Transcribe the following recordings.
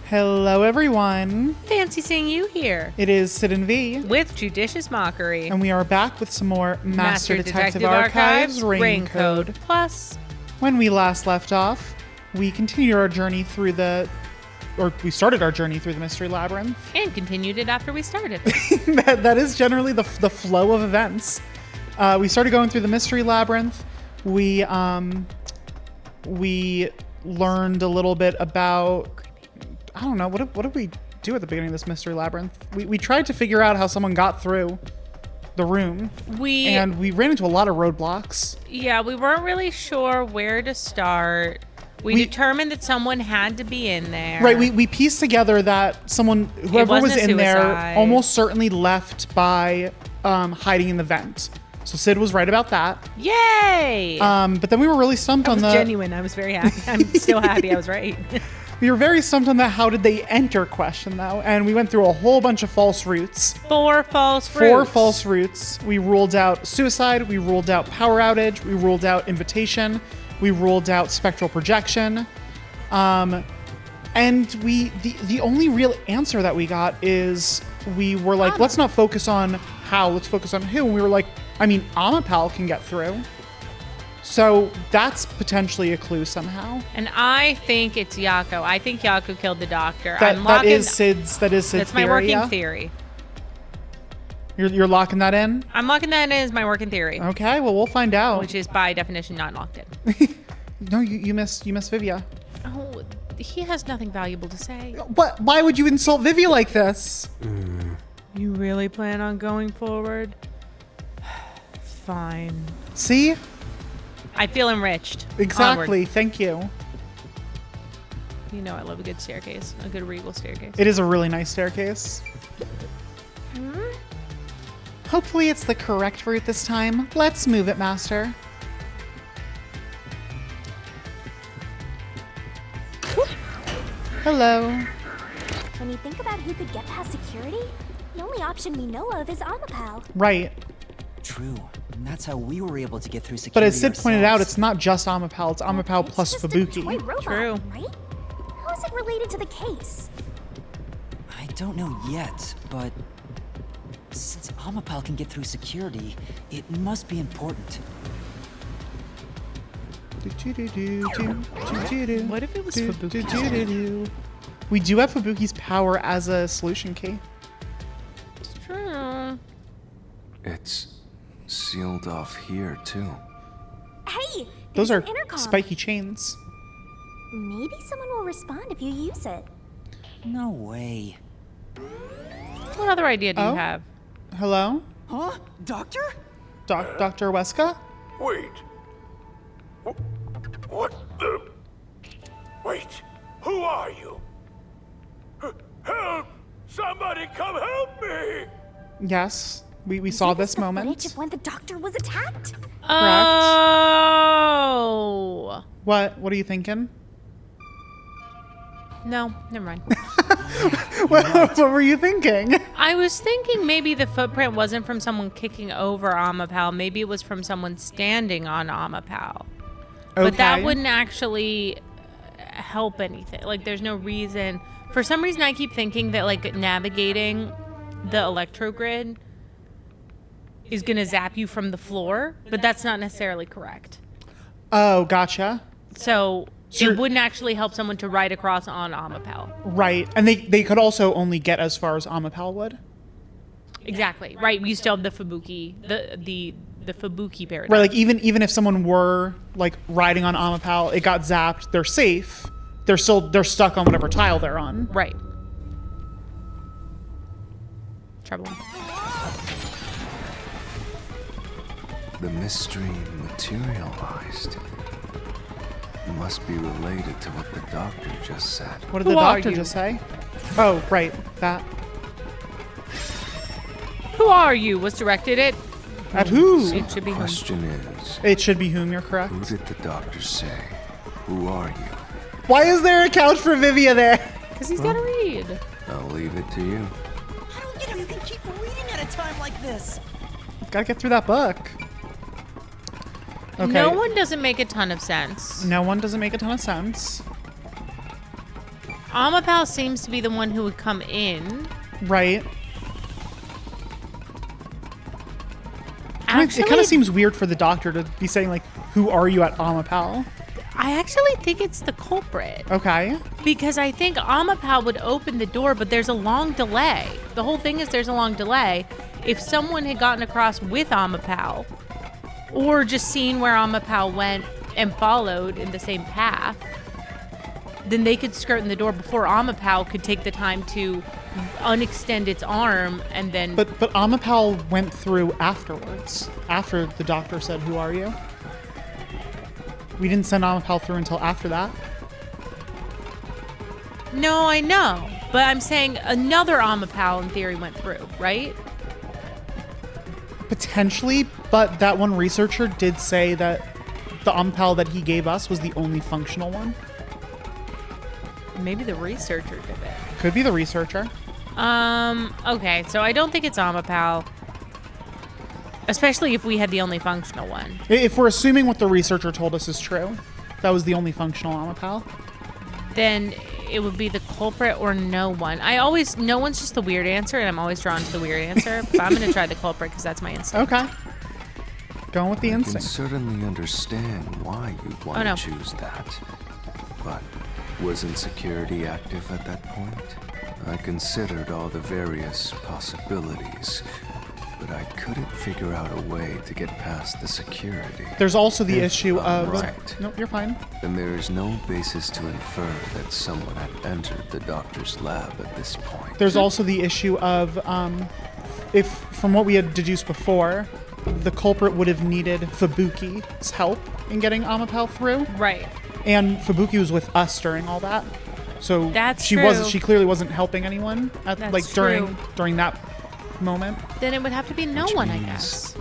Hello, everyone. Fancy seeing you here. It is Sid and V. With Judicious Mockery. And we are back with some more Master Detective Archives Rain-Code. Plus, when we last left off, we continued our journey through we started our journey through the Mystery Labyrinth. And continued it after we started. that is generally the flow of events. We started going through the Mystery Labyrinth. We learned a little bit about... I don't know. What did we do at the beginning of this Mystery Labyrinth? We tried to figure out how someone got through the room. And we ran into a lot of roadblocks. Yeah, we weren't really sure where to start. We determined that someone had to be in there. Right. We pieced together that whoever was in there almost certainly left by hiding in the vent. So Sid was right about that. Yay! But then we were really stumped on the... genuine. I was very happy. I'm still happy I was right. We were very stumped on the how did they enter question, though. And we went through a whole bunch of false routes. 4 false routes. 4 false routes. We ruled out suicide. We ruled out power outage. We ruled out invitation. We ruled out spectral projection. And the only real answer that we got is we were like, let's not focus on how, let's focus on who. And we were like, Amapal can get through. So that's potentially a clue somehow. And I think it's Yako. I think Yako killed the doctor. That is Sid's That's theory, my working theory. You're locking that in? I'm locking that in as my working theory. Okay, well, we'll find out. Which is by definition not locked in. No, you missed Vivia. Oh, he has nothing valuable to say. But why would you insult Vivia like this? You really plan on going forward? Fine. See? I feel enriched. Exactly. Onward. Thank you. You know I love a good staircase. A good regal staircase. It is a really nice staircase. Hopefully it's the correct route this time. Let's move it, Master. Hello. When you think about who could get past security, the only option we know of is Amapal. Right. True. And that's how we were able to get through security. But as Sid pointed out, ourselves. it's not just Amapal, it's Amapal plus just Fubuki. A toy robot, True. right? How is it related to the case? I don't know yet, but since Amapal can get through security, it must be important. What if it was Fubuki? We do have Fubuki's power as a solution key. It's true. It's sealed off here, too. Hey! Those are intercom. spiky chains. Maybe someone will respond if you use it. No way. What other idea do you Oh? have? Hello? Huh? Doctor? Dr. Weska? Wait. What the? Wait. Who are you? Help! Somebody come help me! Yes, we saw this Footage moment. of when the doctor was attacked? Oh. What are you thinking? No, never mind. What were you thinking? I was thinking maybe the footprint wasn't from someone kicking over Amapal. Maybe it was from someone standing on Amapal. But that wouldn't actually help anything. Like, there's no reason. For some reason, I keep thinking that, like, navigating the electrogrid is going to zap you from the floor. But that's not necessarily correct. Oh, gotcha. So it wouldn't actually help someone to ride across on Amapal. Right. And they could also only get as far as Amapal would. Exactly. Right. We still have the Fubuki, the Fubuki paradigm. Right, like even if someone were like riding on Amapal, it got zapped, they're safe. They're stuck on whatever tile they're on. Right. Trouble. The mystery materialized. Must be related to what the doctor just said. What did the doctor just say? Oh, right, that. Who are you? Was directed At who? It should be whom. Question is, It should be whom, you're correct. who did the doctor say? Who are you? Why is there a couch for Vivia there? Because he's got to read. I'll leave it to you. I don't get how you can keep reading at a time like this. Gotta get through that book. Okay. No one doesn't make a ton of sense. No one doesn't make a ton of sense. Amapal seems to be the one who would come in. Right. Actually, it kind of seems weird for the doctor to be saying, like, who are you at Amapal? I actually think it's the culprit. Okay. Because I think Amapal would open the door, but there's a long delay. The whole thing is there's a long delay. If someone had gotten across with Amapal, or just seen where Amapal went and followed in the same path, then they could skirt in the door before Amapal could take the time to unextend its arm and then... But Amapal went through afterwards, after the doctor said, who are you? We didn't send Amapal through until after that. No, I know. But I'm saying another Amapal in theory went through, right? Potentially, but that one researcher did say that the Amapal that he gave us was the only functional one. Maybe the researcher did it. Could be the researcher. Okay, so I don't think it's Amapal. Especially if we had the only functional one. If we're assuming what the researcher told us is true, that was the only functional Amapal. Then it would be the culprit or no one. No one's just the weird answer, and I'm always drawn to the weird answer. But I'm going to try the culprit because that's my instinct. Okay. Going with the I can instinct. certainly understand why you'd want to choose that. But wasn't security active at that point? I considered all the various possibilities, but I couldn't figure out a way to get past the security. There's also the If issue I'm of... right, Nope, you're fine. then there is no basis to infer that someone had entered the doctor's lab at this point. There's also the issue of, if, from what we had deduced before, the culprit would have needed Fubuki's help in getting Amapal through. Right. And Fubuki was with us during all that. So That's she true. she clearly wasn't helping anyone at That's during that moment. Then it would have to be no Which one, I means guess.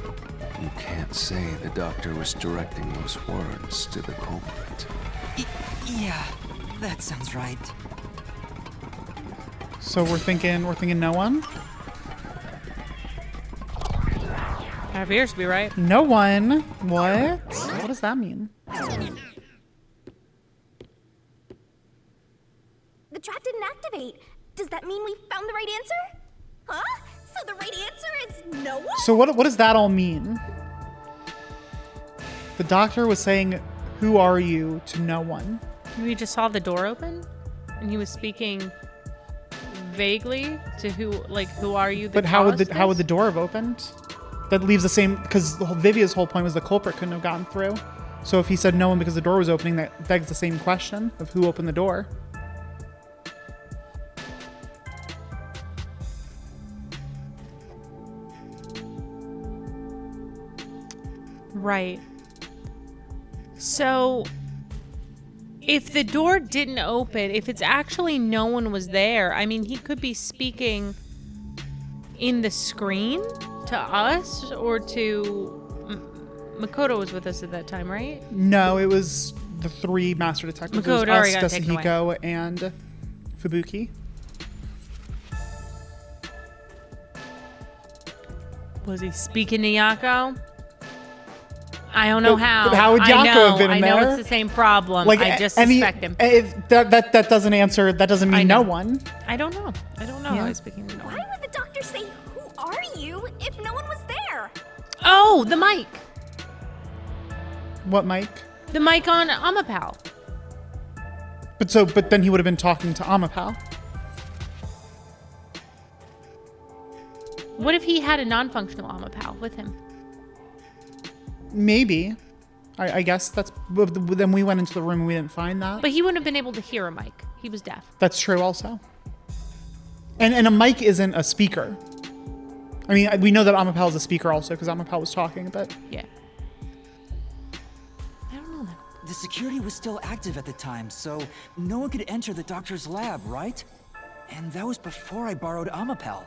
You can't say the doctor was directing those words to the culprit. Yeah, that sounds right. So we're thinking no one. That appears to be right. No one. What? What does that mean? The trap didn't activate. Does that mean we found the right answer? Huh? So the right answer is no one? So what does that all mean? The doctor was saying, "Who are you?" to no one. We just saw the door open, and he was speaking vaguely to who are you? But how would the door have opened? That leaves the same, because Vivia's whole point was the culprit couldn't have gotten through. So if he said no one because the door was opening, that begs the same question of who opened the door. Right. So, if the door didn't open, if it's actually no one was there, I mean, he could be speaking in the screen to us or to... Makoto was with us at that time, right? No, it was the three master detectives. Makoto It already was got us, taken away. Yasuhiko, and Fubuki. Was he speaking to Yako? I don't know how. But how would Yako have been in I know there? it's the same problem. I just suspect him. That doesn't answer. That doesn't mean no one. I don't know. Yeah. I was speaking to no one. Why would the doctor say, "Who are you?" if no one was there? Oh, the mic. What, Mike? The mic on Amapal. But then he would have been talking to Amapal. What if he had a non-functional Amapal with him? Maybe. I guess that's... Then we went into the room and we didn't find that. But he wouldn't have been able to hear a mic. He was deaf. That's true also. And a mic isn't a speaker. I mean, we know that Amapal is a speaker also because Amapal was talking, but... Yeah. I don't know that. The security was still active at the time, so no one could enter the doctor's lab, right? And that was before I borrowed Amapal.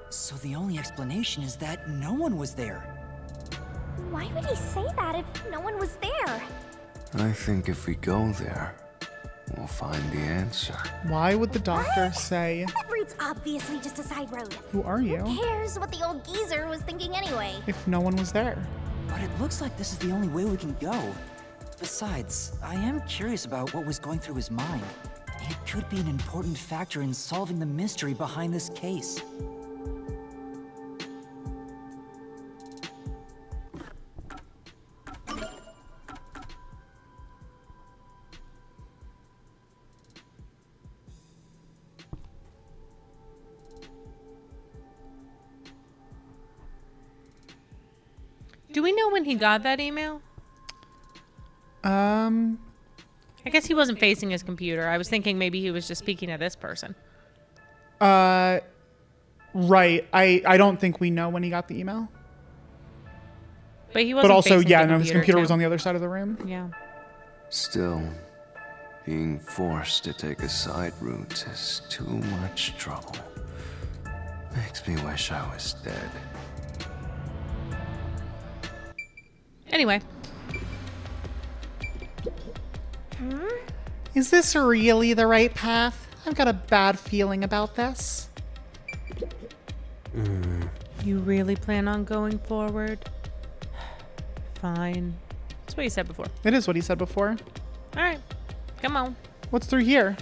So the only explanation is that no one was there. Why would he say that if no one was there? I think if we go there, we'll find the answer. Why would the doctor say, That route's obviously just a side road. "Who are you?" Who cares what the old geezer was thinking anyway? if no one was there? But it looks like this is the only way we can go. Besides, I am curious about what was going through his mind. it could be an important factor in solving the mystery behind this case. Do we know when he got that email? I guess he wasn't facing his computer. I was thinking maybe he was just speaking to this person. Right. I don't think we know when he got the email. But he wasn't. But also, facing yeah, the no, his computer too. was on the other side of the room. Yeah. Still, being forced to take a side route is too much trouble. Makes me wish I was dead. Anyway. Is this really the right path? I've got a bad feeling about this. You really plan on going forward? Fine. That's what you said before. It is what he said before. All right. Come on. What's through here?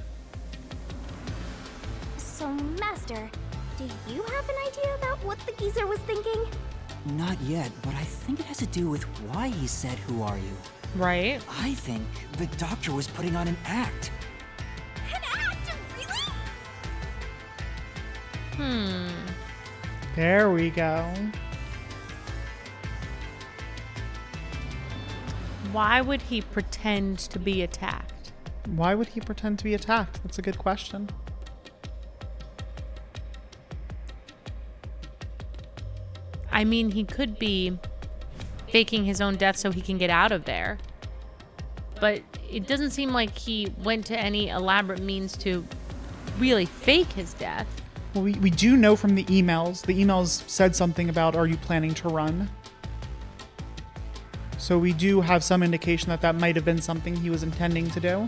So, Master, do you have an idea about what the geezer was thinking? Not yet, but I think it has to do with why he said, "Who are you?" Right. I think the doctor was putting on an act. An act? Really? There we go. Why would he pretend to be attacked? Why would he pretend to be attacked? That's a good question. I mean, he could be faking his own death so he can get out of there. But it doesn't seem like he went to any elaborate means to really fake his death. Well, we do know from the emails said something about, are you planning to run? So we do have some indication that that might have been something he was intending to do.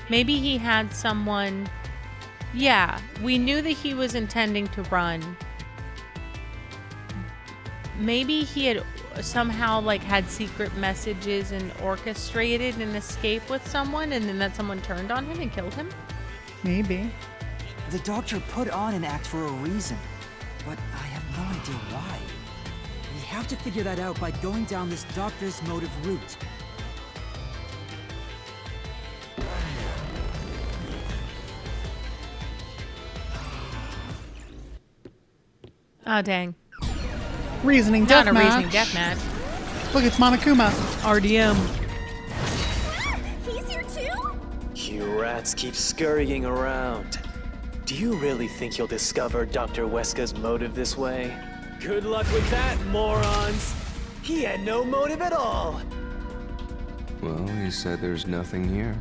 Maybe he had someone... Yeah, we knew that he was intending to run. Maybe he had somehow had secret messages and orchestrated an escape with someone, and then that someone turned on him and killed him? Maybe. The doctor put on an act for a reason, but I have no idea why. We have to figure that out by going down this doctor's motive route. Oh, dang. Reasoning Not deathmatch. a reasoning deathmatch. Look, it's Monokuma. RDM. He's here too? You rats keep scurrying around. Do you really think you'll discover Dr. Weska's motive this way? Good luck with that, morons! He had no motive at all! Well, he said there's nothing here.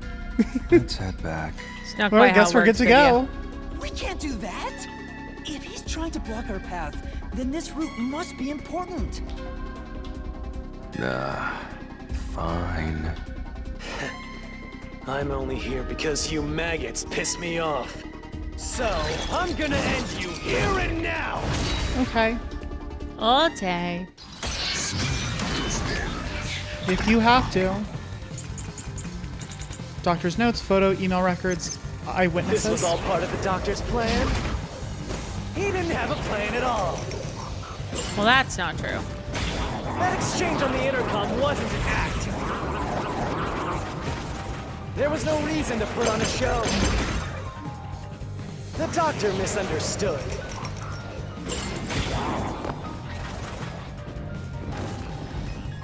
Let's head back. It's not Well, I quite how guess it we're good works, to Vivia. go. We can't do that! If he's trying to block our path, then this route must be important. Fine. I'm only here because you maggots piss me off. So, I'm gonna end you here and now! Okay. All day. If you have to. Doctor's notes, photo, email records, eyewitnesses. This was all part of the doctor's plan? He didn't have a plan at all. Well, that's not true. That exchange on the intercom wasn't an act. There was no reason to put on a show. The doctor misunderstood.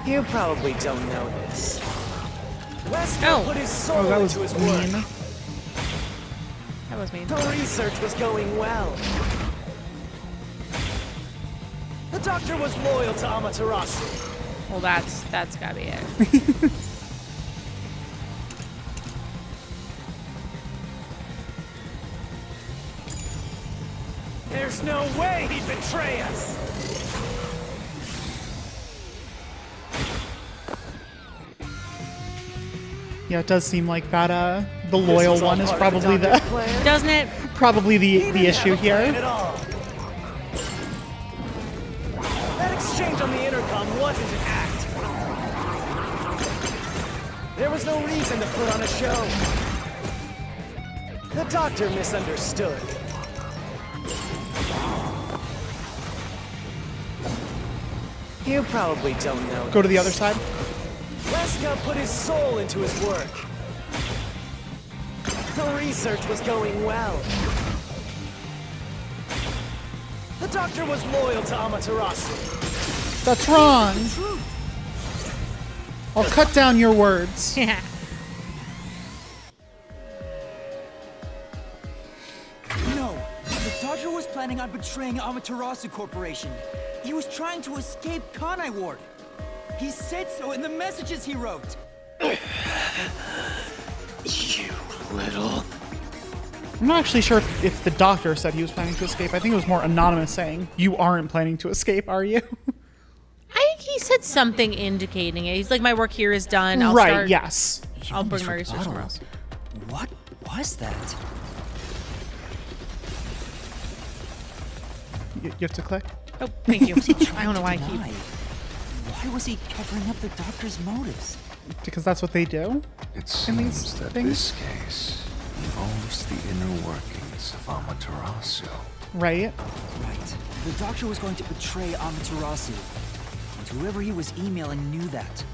You probably don't know this. Wesker put his soul that was into his mean. work. That was mean. The research was going well. The doctor was loyal to Amaterasu. Well, that's gotta be it. There's no way he'd betray us! Yeah, it does seem like that. The loyal This was all one is part of probably doctor's the plan. Doesn't it? probably He the didn't issue have a plan here. at all. That exchange on the intercom wasn't an act. There was no reason to put on a show. The doctor misunderstood. You probably don't know. Go to the other side. Weska put his soul into his work. The research was going well. The doctor was loyal to Amaterasu. That's wrong. I'll cut down your words. Yeah. No, the doctor was planning on betraying Amaterasu Corporation. He was trying to escape Kanai Ward. He said so in the messages he wrote. You little... I'm not actually sure if the doctor said he was planning to escape. I think it was more anonymous saying, you aren't planning to escape, are you? I think he said something indicating it. He's like, my work here is done. Right, yes. I'll bring my research somewhere else. What was that? You have to click. Oh, thank you. I don't know why he... Why was he covering up the doctor's motives? Because that's what they do. It in these seems that things? this case involves the inner workings of Amaterasu. Right? Right. The doctor was going to betray Amaterasu. And whoever he was emailing knew that.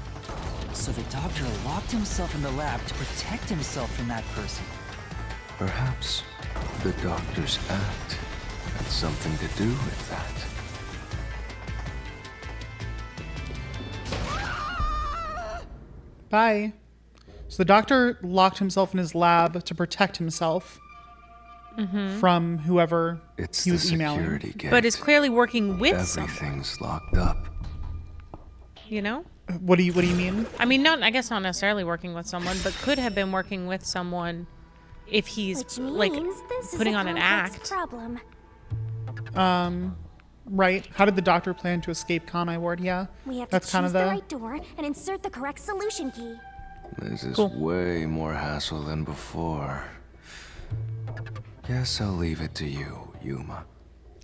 So the doctor locked himself in the lab to protect himself from that person. Perhaps the doctor's act had something to do with that. Bye. So the doctor locked himself in his lab to protect himself from whoever It's he the was emailing. security gate. But is clearly working with someone, Everything's locked up. you know? What do you mean? I mean, I guess not necessarily working with someone, but could have been working with someone if he's, Which like, means this putting is a on an complex act. problem. Right. How did the doctor plan to escape Kanai Ward? Yeah. We have That's to kind choose of the right door and insert the correct solution key. This is Cool. way more hassle than before. Guess I'll leave it to you, Yuma.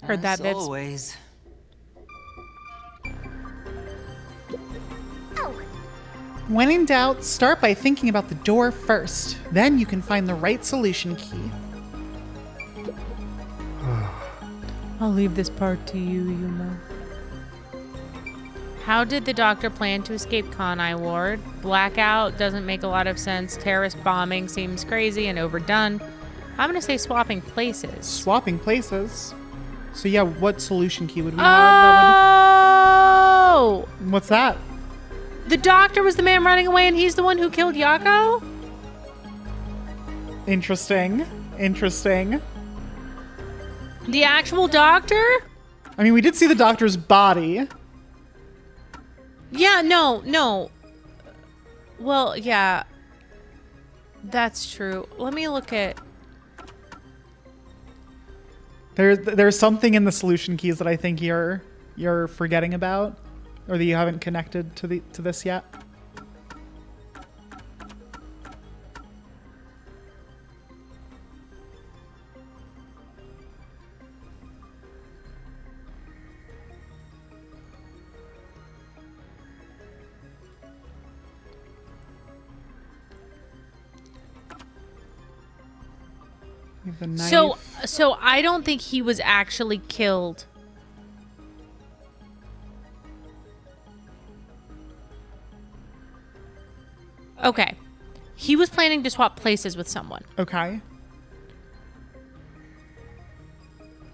Heard that, As Vids. always. Oh, When in doubt, start by thinking about the door first. Then you can find the right solution key. I'll leave this part to you, Yuma. How did the doctor plan to escape Kanai Ward? Blackout doesn't make a lot of sense. Terrorist bombing seems crazy and overdone. I'm gonna say swapping places. Swapping places. So yeah, what solution key would we have? That Oh! would... What's that? The doctor was the man running away and he's the one who killed Yako? Interesting. Interesting. The actual doctor? I mean, we did see the doctor's body. Yeah, no. Well, yeah. That's true. Let me look at... There's something in the solution keys that I think you're forgetting about, or that you haven't connected to this yet. We have the knife. So I don't think he was actually killed. Okay. He was planning to swap places with someone. Okay.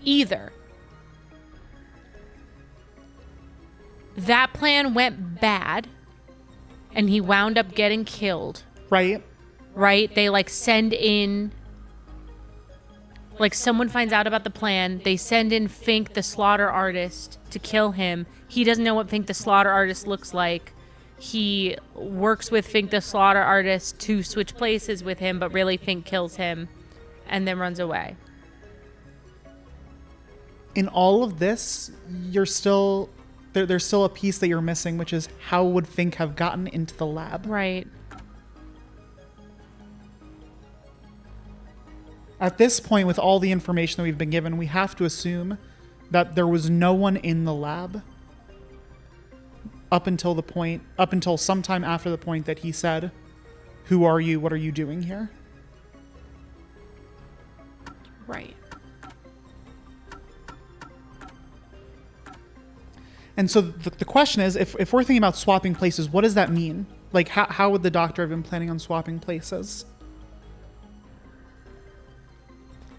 Either that plan went bad and he wound up getting killed, Right. right? They like send in, like someone finds out about the plan. They send in Fink, the slaughter artist, to kill him. He doesn't know what Fink, the slaughter artist, looks like. He works with Fink, the slaughter artist, to switch places with him, but really Fink kills him and then runs away. In all of this, you're still there's still a piece that you're missing, which is how would Fink have gotten into the lab? Right. At this point, with all the information that we've been given, we have to assume that there was no one in the lab up until sometime after the point that he said, "Who are you? What are you doing here?" Right. And so the question is, if we're thinking about swapping places, what does that mean? Like, how would the doctor have been planning on swapping places?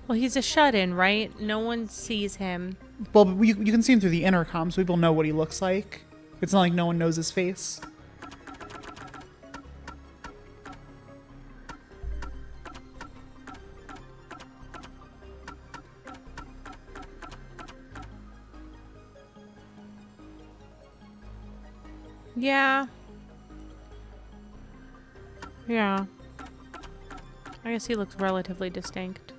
Well, he's a shut-in, right? No one sees him. Well, you can see him through the intercom, so people know what he looks like. It's not like no one knows his face. Yeah. Yeah. I guess he looks relatively distinct.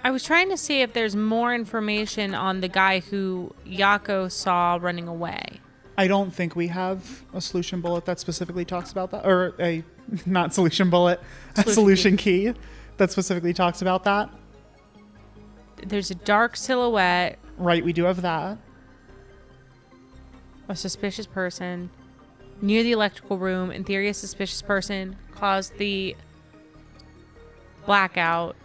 I was trying to see if there's more information on the guy who Yako saw running away. I don't think we have a solution bullet that specifically talks about that. Or a, not solution bullet, a solution key that specifically talks about that. There's a dark silhouette. Right, we do have that. A suspicious person near the electrical room. In theory, a suspicious person caused the blackout.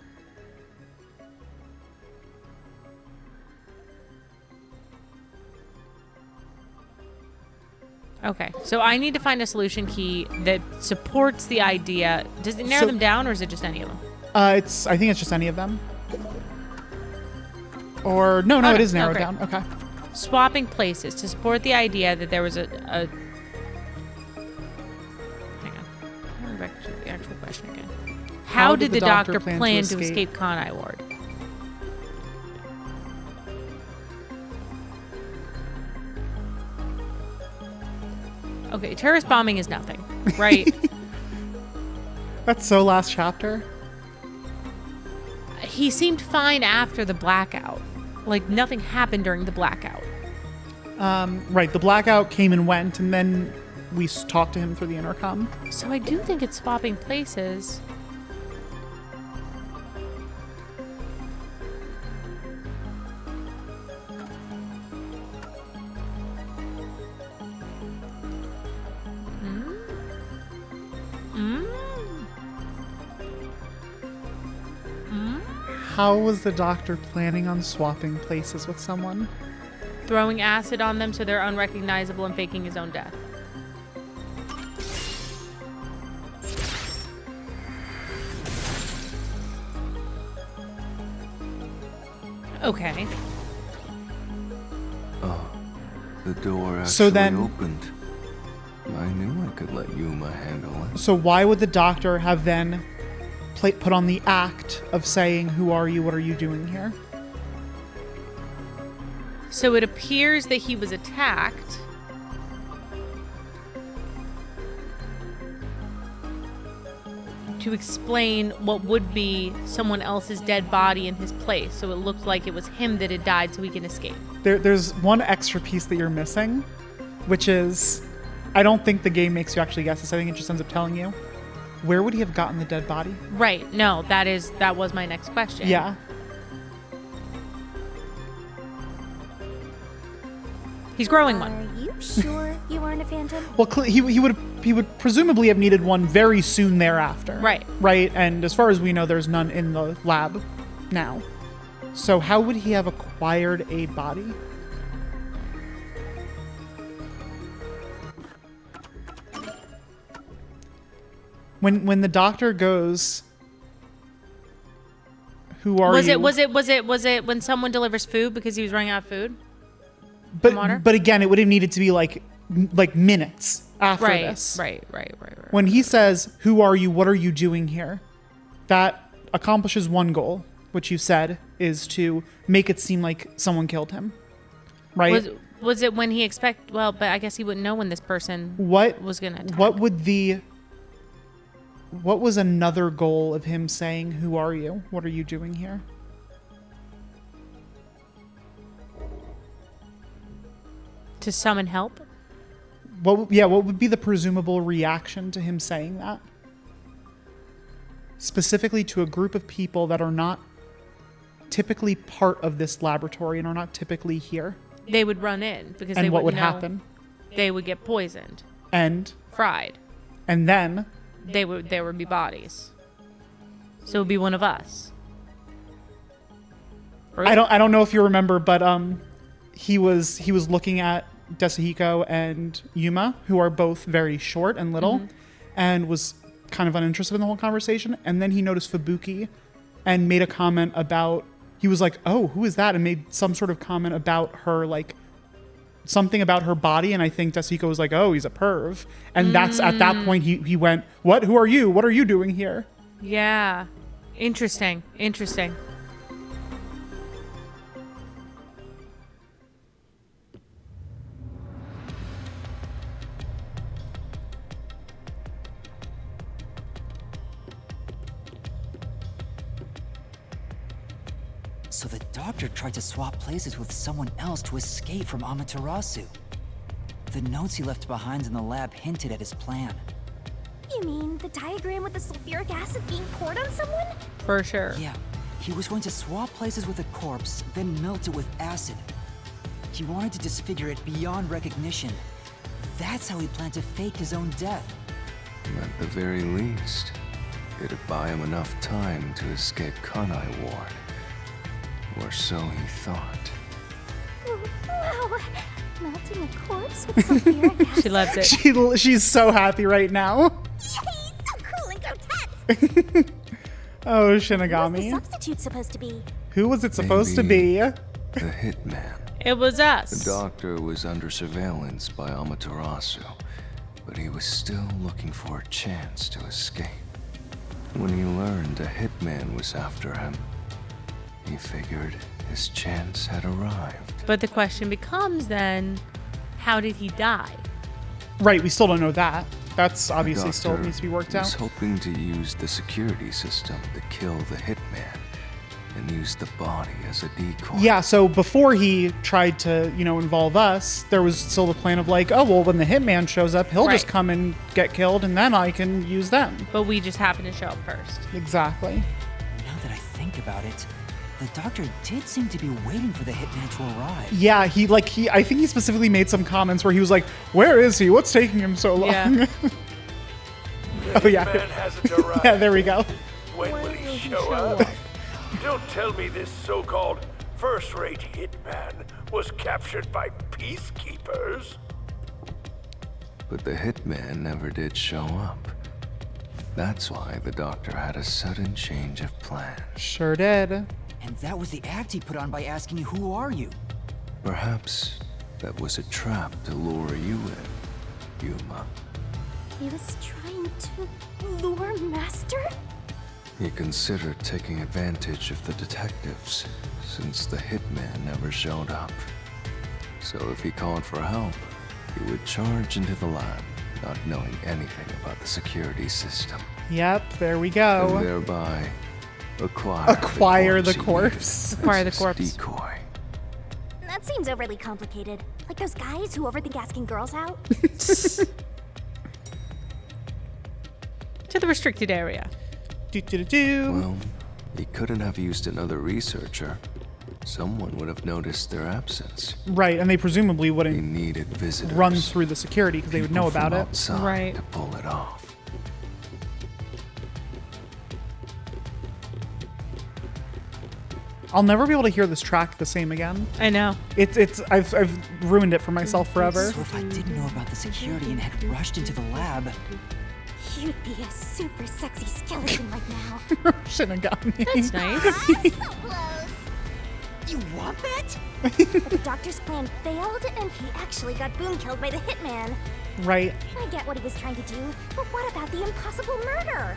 Okay, so I need to find a solution key that supports the idea. Does it narrow them down, or is it just any of them? I think it's just any of them. Or no, it is narrowed down. Okay. Swapping places to support the idea that there was a hang on. Going back to the actual question again. How did the doctor plan to escape Kanai Ward? Okay, terrorist bombing is nothing, right? That's so last chapter. He seemed fine after the blackout. Like, nothing happened during the blackout. Right, the blackout came and went, and then we talked to him through the intercom. So I do think it's swapping places. How was the doctor planning on swapping places with someone? Throwing acid on them so they're unrecognizable and faking his own death. Okay. Oh, the door actually opened. I knew I could let Yuma handle it. So why would the doctor have then put on the act of saying, "Who are you? What are you doing here?" So it appears that he was attacked. To explain what would be someone else's dead body in his place. So it looked like it was him that had died so he can escape. There's one extra piece that you're missing, which is, I don't think the game makes you actually guess this. I think it just ends up telling you. Where would he have gotten the dead body? Right. No, that was my next question. Yeah. He's growing one. Are you sure you weren't a phantom? Well, he would presumably have needed one very soon thereafter. Right. Right. And as far as we know, there's none in the lab now. So how would he have acquired a body? When the doctor goes, "Who are you?" Was it when someone delivers food because he was running out of food? But again, it would have needed to be like minutes after this. Right. When he says, "Who are you? What are you doing here?" That accomplishes one goal, which you said is to make it seem like someone killed him. Right? Was it when he but I guess he wouldn't know when this person was going to attack. What was another goal of him saying, "Who are you? What are you doing here?" To summon help? What would be the presumable reaction to him saying that? Specifically to a group of people that are not typically part of this laboratory and are not typically here. They would run in because and what would happen? They would get poisoned. And? Fried. And then? There would be bodies. So it would be one of us. I don't know if you remember, but he was looking at Desahiko and Yuma, who are both very short and little, and was kind of uninterested in the whole conversation. And then he noticed Fubuki and made a comment about, he was like, oh, who is that? And made some sort of comment about her, like something about her body. And I think Desahiko was like, oh, he's a perv. And that's at that point he went, what? Who are you? What are you doing here? Yeah. Interesting. So the doctor tried to swap places with someone else to escape from Amaterasu. The notes he left behind in the lab hinted at his plan. You mean the diagram with the sulfuric acid being poured on someone? For sure. Yeah, he was going to swap places with a corpse, then melt it with acid. He wanted to disfigure it beyond recognition. That's how he planned to fake his own death. At the very least, it'd buy him enough time to escape Kanai Ward. Or so he thought. Wow. Melting a corpse with sulfuric acid. She loves it. She's so happy right now. Yay! So cool and grotesque! Oh, What's the Shinigami. substitute supposed to be? Who was it supposed to Maybe be? The hitman. It was us. The doctor was under surveillance by Amaterasu, but he was still looking for a chance to escape. When he learned a hitman was after him, he figured his chance had arrived. But the question becomes then, how did he die? Right, we still don't know that. That's obviously The still doctor needs to be worked was out. hoping to use the security system to kill the hitman and use the body as a decoy. Yeah, so before he tried to, involve us, there was still the plan of like, oh, well, when the hitman shows up, he'll just Right. come and get killed, and then I can use them. But we just happened to show up first. Exactly. Now that I think about it, the doctor did seem to be waiting for the hitman to arrive. Yeah, I think he specifically made some comments where he was like, where is he? What's taking him so long? Yeah. Oh, yeah. Man hasn't arrived. Yeah, there we go. When will he show up? Don't tell me this so-called first-rate hitman was captured by peacekeepers. But the hitman never did show up. That's why the doctor had a sudden change of plans. Sure did. And that was the act he put on by asking you, who are you? Perhaps that was a trap to lure you in, Yuma. He was trying to lure Master? He considered taking advantage of the detectives, since the hitman never showed up. So if he called for help, he would charge into the lab, not knowing anything about the security system. Yep, there we And go. thereby acquire The he corpse. needed Acquire the as his corpse. decoy. That seems overly complicated. Like those guys who overthink asking girls out. To the restricted area. Do. Well, he couldn't have used another researcher. Someone would have noticed their absence. Right, and they presumably He wouldn't needed visitors. run through the security because they would know people about from it. outside Right. to pull it off. I'll never be able to hear this track the same again. I know. I've ruined it for myself forever. So if I didn't know about the security and had rushed into the lab, You'd be a super sexy skeleton right now. Shinigami. That's nice. So close. you want that? But the doctor's plan failed, and he actually got boom killed by the hitman. Right. I get what he was trying to do, but what about the impossible murder?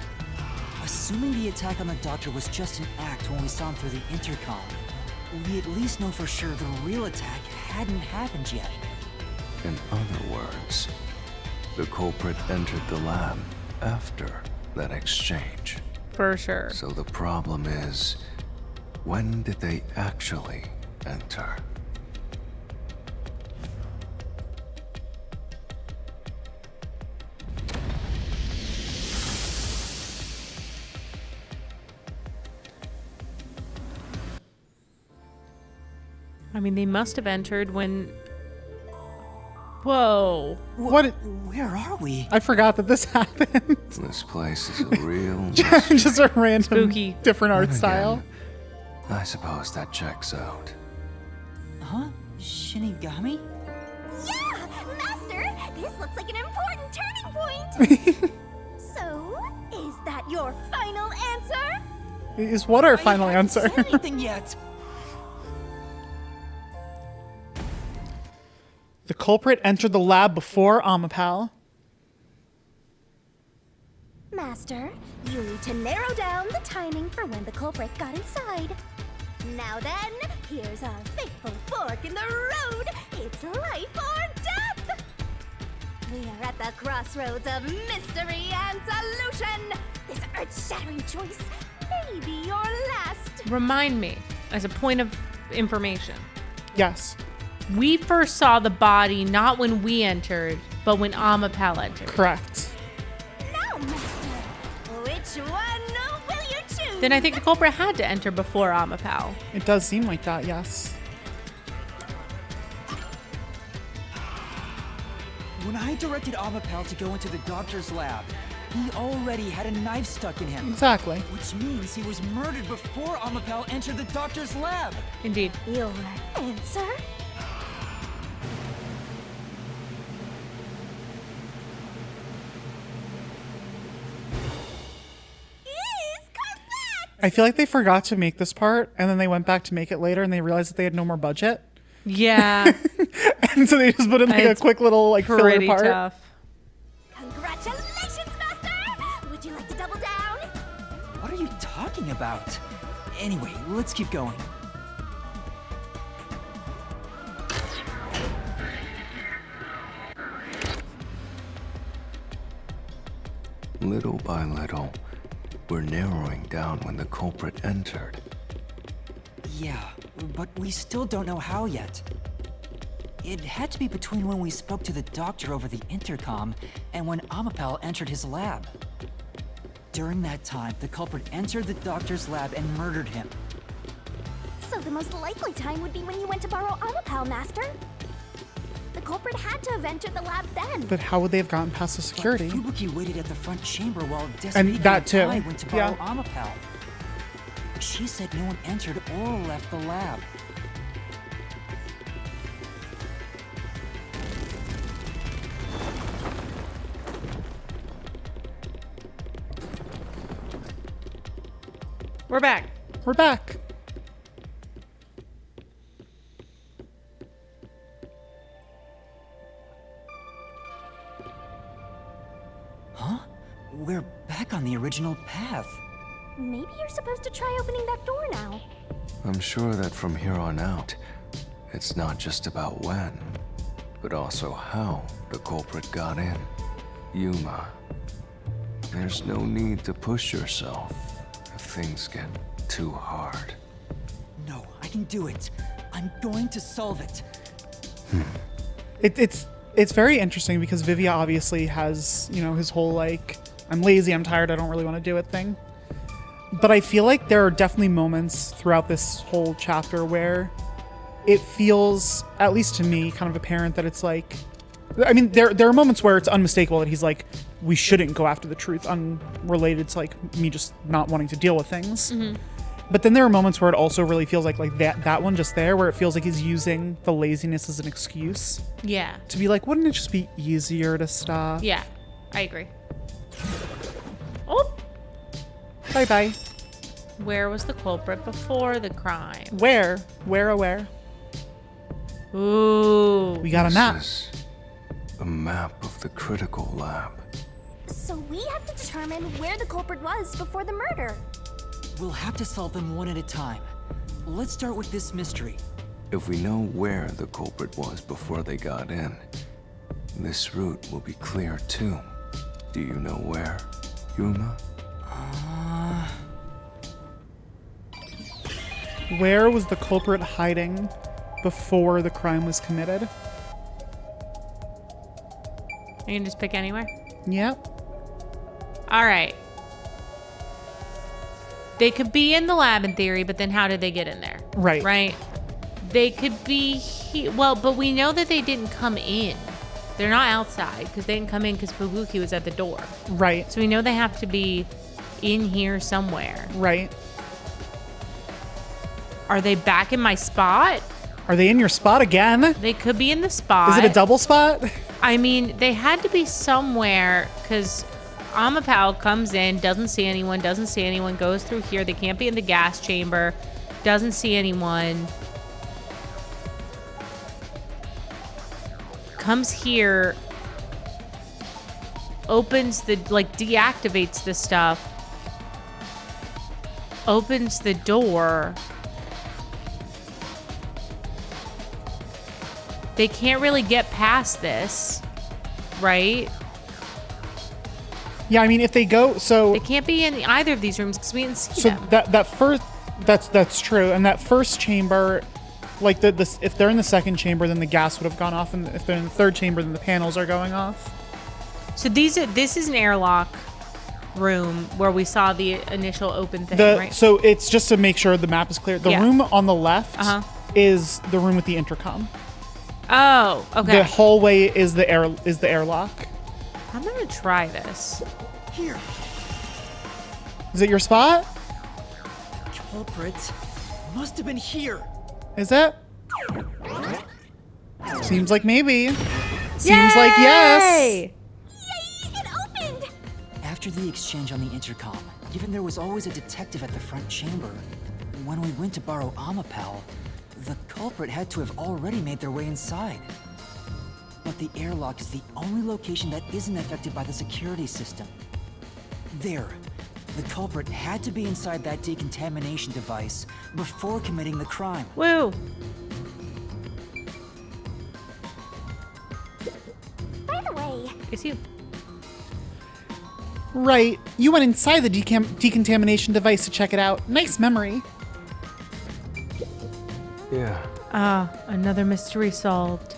Assuming the attack on the doctor was just an act when we saw him through the intercom, we at least know for sure the real attack hadn't happened yet. In other words, the culprit entered the lab after that exchange. For sure. So the problem is, when did they actually enter? I mean, they must have entered when Whoa. What? Where are we? I forgot that this happened. This place is a real mystery. Just a random, Spooky. different art Again, style. I suppose that checks out. Huh? Shinigami? Yeah! Master, this looks like an important turning point! So, is that your final answer? Is what our final I haven't answer? said anything yet. The culprit entered the lab before Amapal. Master, you need to narrow down the timing for when the culprit got inside. Now then, here's our fateful fork in the road. It's life or death! We are at the crossroads of mystery and solution. This earth-shattering choice may be your last. Remind me, as a point of information. Yes, We first saw the body not when we entered, but when Amapal entered. correct. Now, Master, which one will you choose? Then I think the culprit had to enter before Amapal. It does seem like that, yes. When I directed Amapal to go into the doctor's lab, he already had a knife stuck in him. Exactly. Which means he was murdered before Amapal entered the doctor's lab. Indeed. Your answer? Is correct! I feel like they forgot to make this part, and then they went back to make it later, and they realized that they had no more budget. Yeah. And so they just put in like a It's quick little like filler Pretty part. tough. Congratulations, Master! Would you like to double down? What are you talking about? Anyway, let's keep going. Little by little, we're narrowing down when the culprit entered. Yeah, but we still don't know how yet. It had to be between when we spoke to the doctor over the intercom and when Amapal entered his lab. During that time, the culprit entered the doctor's lab and murdered him. So the most likely time would be when you went to borrow Amapal, Master. The culprit had to have entered the lab then. But how would they have gotten past the security? But Fubuki waited at the front chamber while And Desmond that too. I went to borrow Yeah. Amapal. She said no one entered or left the lab. We're back. We're back. Huh? We're back on the original path. Maybe you're supposed to try opening that door now. I'm sure that from here on out, it's not just about when, but also how the culprit got in. Yuma, there's no need to push yourself if things get too hard. No, I can do it. I'm going to solve it. It's very interesting because Vivia obviously has, you know, his whole like, I'm lazy, I'm tired, I don't really want to do it thing. But I feel like there are definitely moments throughout this whole chapter where it feels, at least to me, kind of apparent that it's like, I mean, there are moments where it's unmistakable that he's like, we shouldn't go after the truth, unrelated to like me just not wanting to deal with things. Mm-hmm. But then there are moments where it also really feels like that one just there, where it feels like he's using the laziness as an excuse Yeah. to be like, wouldn't it just be easier to stop? Yeah. I agree. Oh, Bye bye. where was the culprit before the crime? Where? Where? Ooh. We got a map. This is a map of the critical lab. So we have to determine where the culprit was before the murder. We'll have to solve them one at a time. Let's start with this mystery. If we know where the culprit was before they got in, this route will be clear too. Do you know where, Yuma? Where was the culprit hiding before the crime was committed? You can just pick anywhere. Yep. All right. They could be in the lab in theory, but then how did they get in there? Right. Right. They could be well, but we know that they didn't come in. They're not outside because they didn't come in because Fubuki was at the door. Right. So we know they have to be in here somewhere. Right. Are they back in my spot? Are they in your spot again? They could be in the spot. Is it a double spot? I mean, they had to be somewhere because Amapao comes in, doesn't see anyone, goes through here. They can't be in the gas chamber, doesn't see anyone. Comes here, opens the, like, deactivates the stuff, opens the door. They can't really get past this, right? Yeah, I mean, if they go, so They can't be in either of these rooms because we didn't see so them. that first, that's true, and that first chamber, like if they're in the second chamber, then the gas would have gone off, and if they're in the third chamber, then the panels are going off. So this is an airlock room where we saw the initial open thing, right? So it's just to make sure the map is clear. The Yeah. room on the left Uh-huh. is the room with the intercom. Oh, okay. The hallway is the airlock. I'm gonna try this. Here, Is it your spot? culprit must have been here. Is it? Seems like maybe. Seems like yes. Yay! Yay! It opened! After the exchange on the intercom, given there was always a detective at the front chamber, when we went to borrow Amapal, the culprit had to have already made their way inside. But the airlock is the only location that isn't affected by the security system. There, the culprit had to be inside that decontamination device before committing the crime. Woo! By the way, Is he? Right. You went inside the decontamination device to check it out. Nice memory. Yeah. Ah, another mystery solved.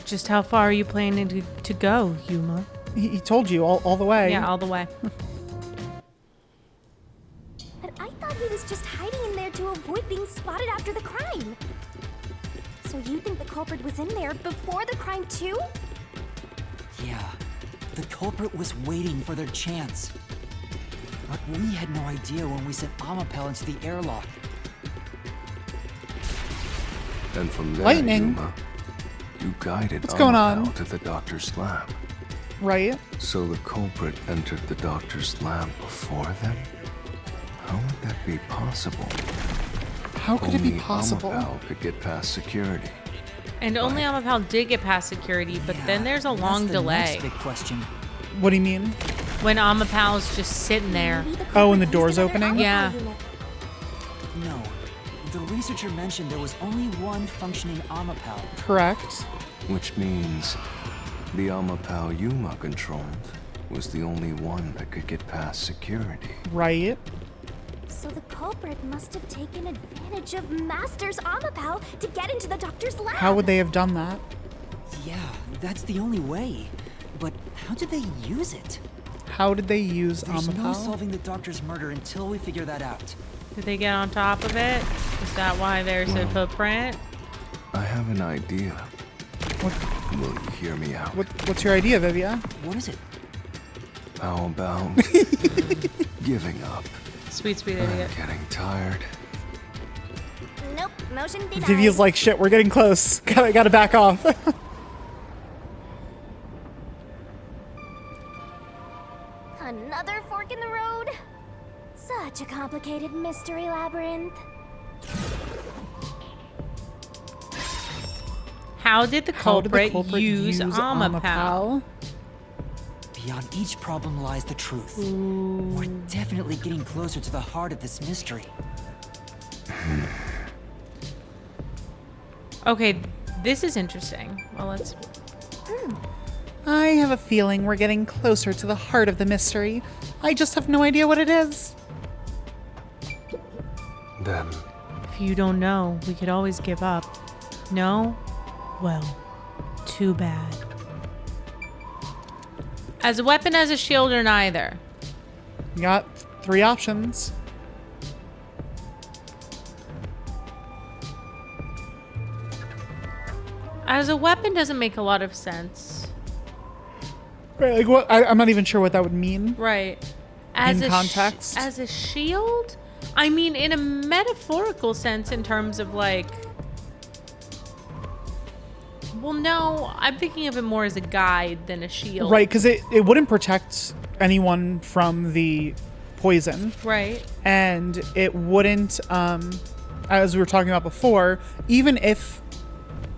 Just how far are you planning to go, Yuma? He told you all the way. Yeah, all the way. but I thought he was just hiding in there to avoid being spotted after the crime. So you think the culprit was in there before the crime too? Yeah, the culprit was waiting for their chance. But we had no idea when we sent Amapel into the airlock. And from there, Lightning. Yuma, you guided What's going on? Amapel to the doctor's lab. Right. So the culprit entered the doctor's lab before them? How would that be possible? How could it be Only possible? Amapel could get past security. And only Amapal did get past security, but then there's a That's long the delay. next big question. What do you mean? When Amapal's just sitting there. Maybe the Oh, and the culprit door's used another opening? Yeah. Amapal unit. No, the researcher mentioned there was only one functioning Amapel. Correct. Which means the Amapel Yuma controlled was the only one that could get past security. Right. So the culprit must have taken advantage of Master's Amapal to get into the doctor's lab. How would they have done that? Yeah, that's the only way. But how did they use it? How did they use There's no Amapal? solving the doctor's murder until we figure that out. Did they get on top of it? Is that why there's a footprint? I have an idea. What, Will you hear me out? what's your idea, Vivia? What is it? How about giving up? Sweet, sweet I'm idiot. getting tired. Nope, motion denied. Vivia's like, shit, we're getting close. Gotta back off. Another fork in the road? Such a complicated mystery labyrinth. How did the How did the culprit use Amapal? Beyond each problem lies the truth. We're definitely getting closer to the heart of this mystery. Okay, this is interesting. Well, let's. I have a feeling we're getting closer to the heart of the mystery. I just have no idea what it is. Then If you don't know, we could always give up. No? Well, too bad. As a weapon, as a shield, or neither? You got 3 options. As a weapon doesn't make a lot of sense. Right, like what? I'm not even sure what that would mean. Right. As In a context? as a shield? I mean, in a metaphorical sense, in terms of like. Well, no, I'm thinking of it more as a guide than a shield. Right, because it wouldn't protect anyone from the poison. Right. And it wouldn't, as we were talking about before, even if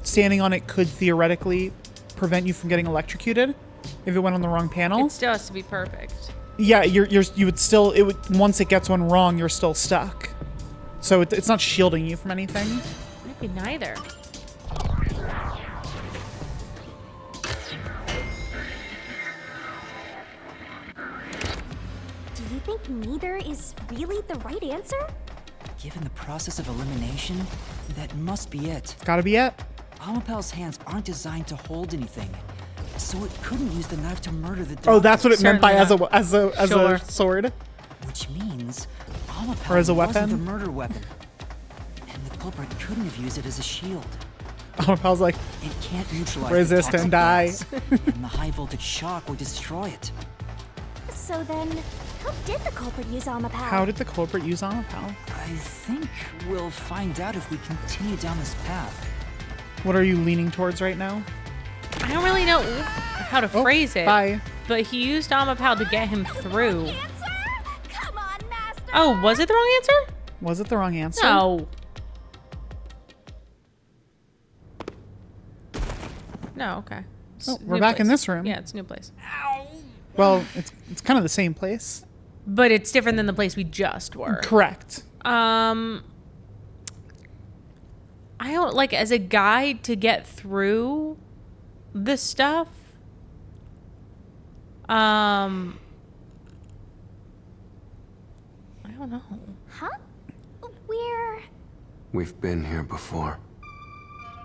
standing on it could theoretically prevent you from getting electrocuted, if it went on the wrong panel. It still has to be perfect. Yeah, you would still, once it gets one wrong, you're still stuck. So it's not shielding you from anything. Maybe neither. Do you think neither is really the right answer? Given the process of elimination, that must be it. Gotta be it. Amapal's hands aren't designed to hold anything, so it couldn't use the knife to murder the Oh, that's what it meant by Certainly as Sure. a sword. Which means Amapal Or as a wasn't weapon? the murder weapon. And the culprit couldn't have used it as a shield. Amapal's like, It can't neutralize Resist the and toxic die. gas, and the high voltage shock would destroy it. So then, how did the culprit use Amapal? how did the culprit use Amapal? I think we'll find out if we continue down this path. What are you leaning towards right now? I don't really know how to phrase it. Bye. But he used Amapal to get him through. Answer? Come on, Master! Oh, was it the wrong answer? Was it the wrong answer? No. No, okay. Oh, It's we're new back in place. this room. Yeah, it's a new place. Well, it's kind of the same place. But it's different than the place we just were. Correct. I don't like as a guide to get through the stuff. I don't know. Huh? We're... We've been here before.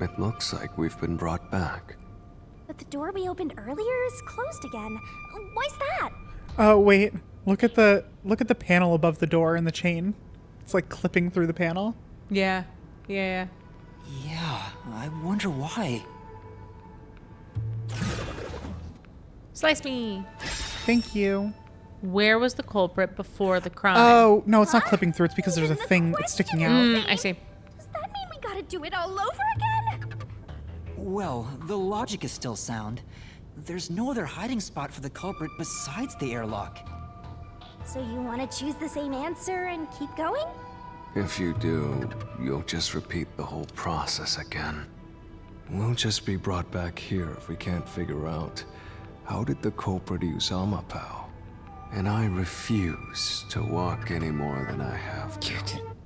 It looks like we've been brought back. But the door we opened earlier is closed again. Why's that? Oh wait, look at the panel above the door and the chain. It's like clipping through the panel. Yeah. Yeah. Yeah, I wonder why. Slice me. Thank you. Where was the culprit before the crime? Oh no, it's not clipping through. It's because there's a thing that's sticking out. I see. Does that mean we gotta do it all over again? Well, the logic is still sound. There's no other hiding spot for the culprit besides the airlock. So you want to choose the same answer and keep going? If you do, you'll just repeat the whole process again. We'll just be brought back here if we can't figure out how did the culprit use Amapal. And I refuse to walk any more than I have to.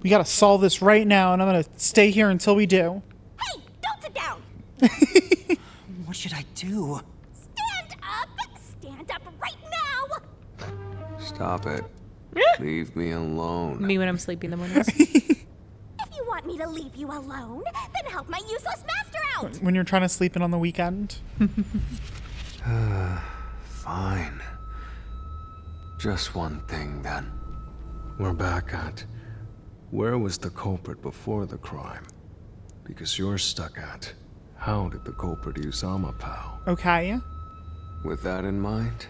We gotta solve this right now, and I'm gonna stay here until we do. Hey, don't sit down! What should I do? Stand up! Stand up right now! Stop it. Leave me alone. Me when I'm sleepy in the mornings. If you want me to leave you alone, then help my useless master out! When you're trying to sleep in on the weekend. Fine. Just one thing then. We're back at where was the culprit before the crime? Because you're stuck at how did the culprit use Amapal? Okay. With that in mind,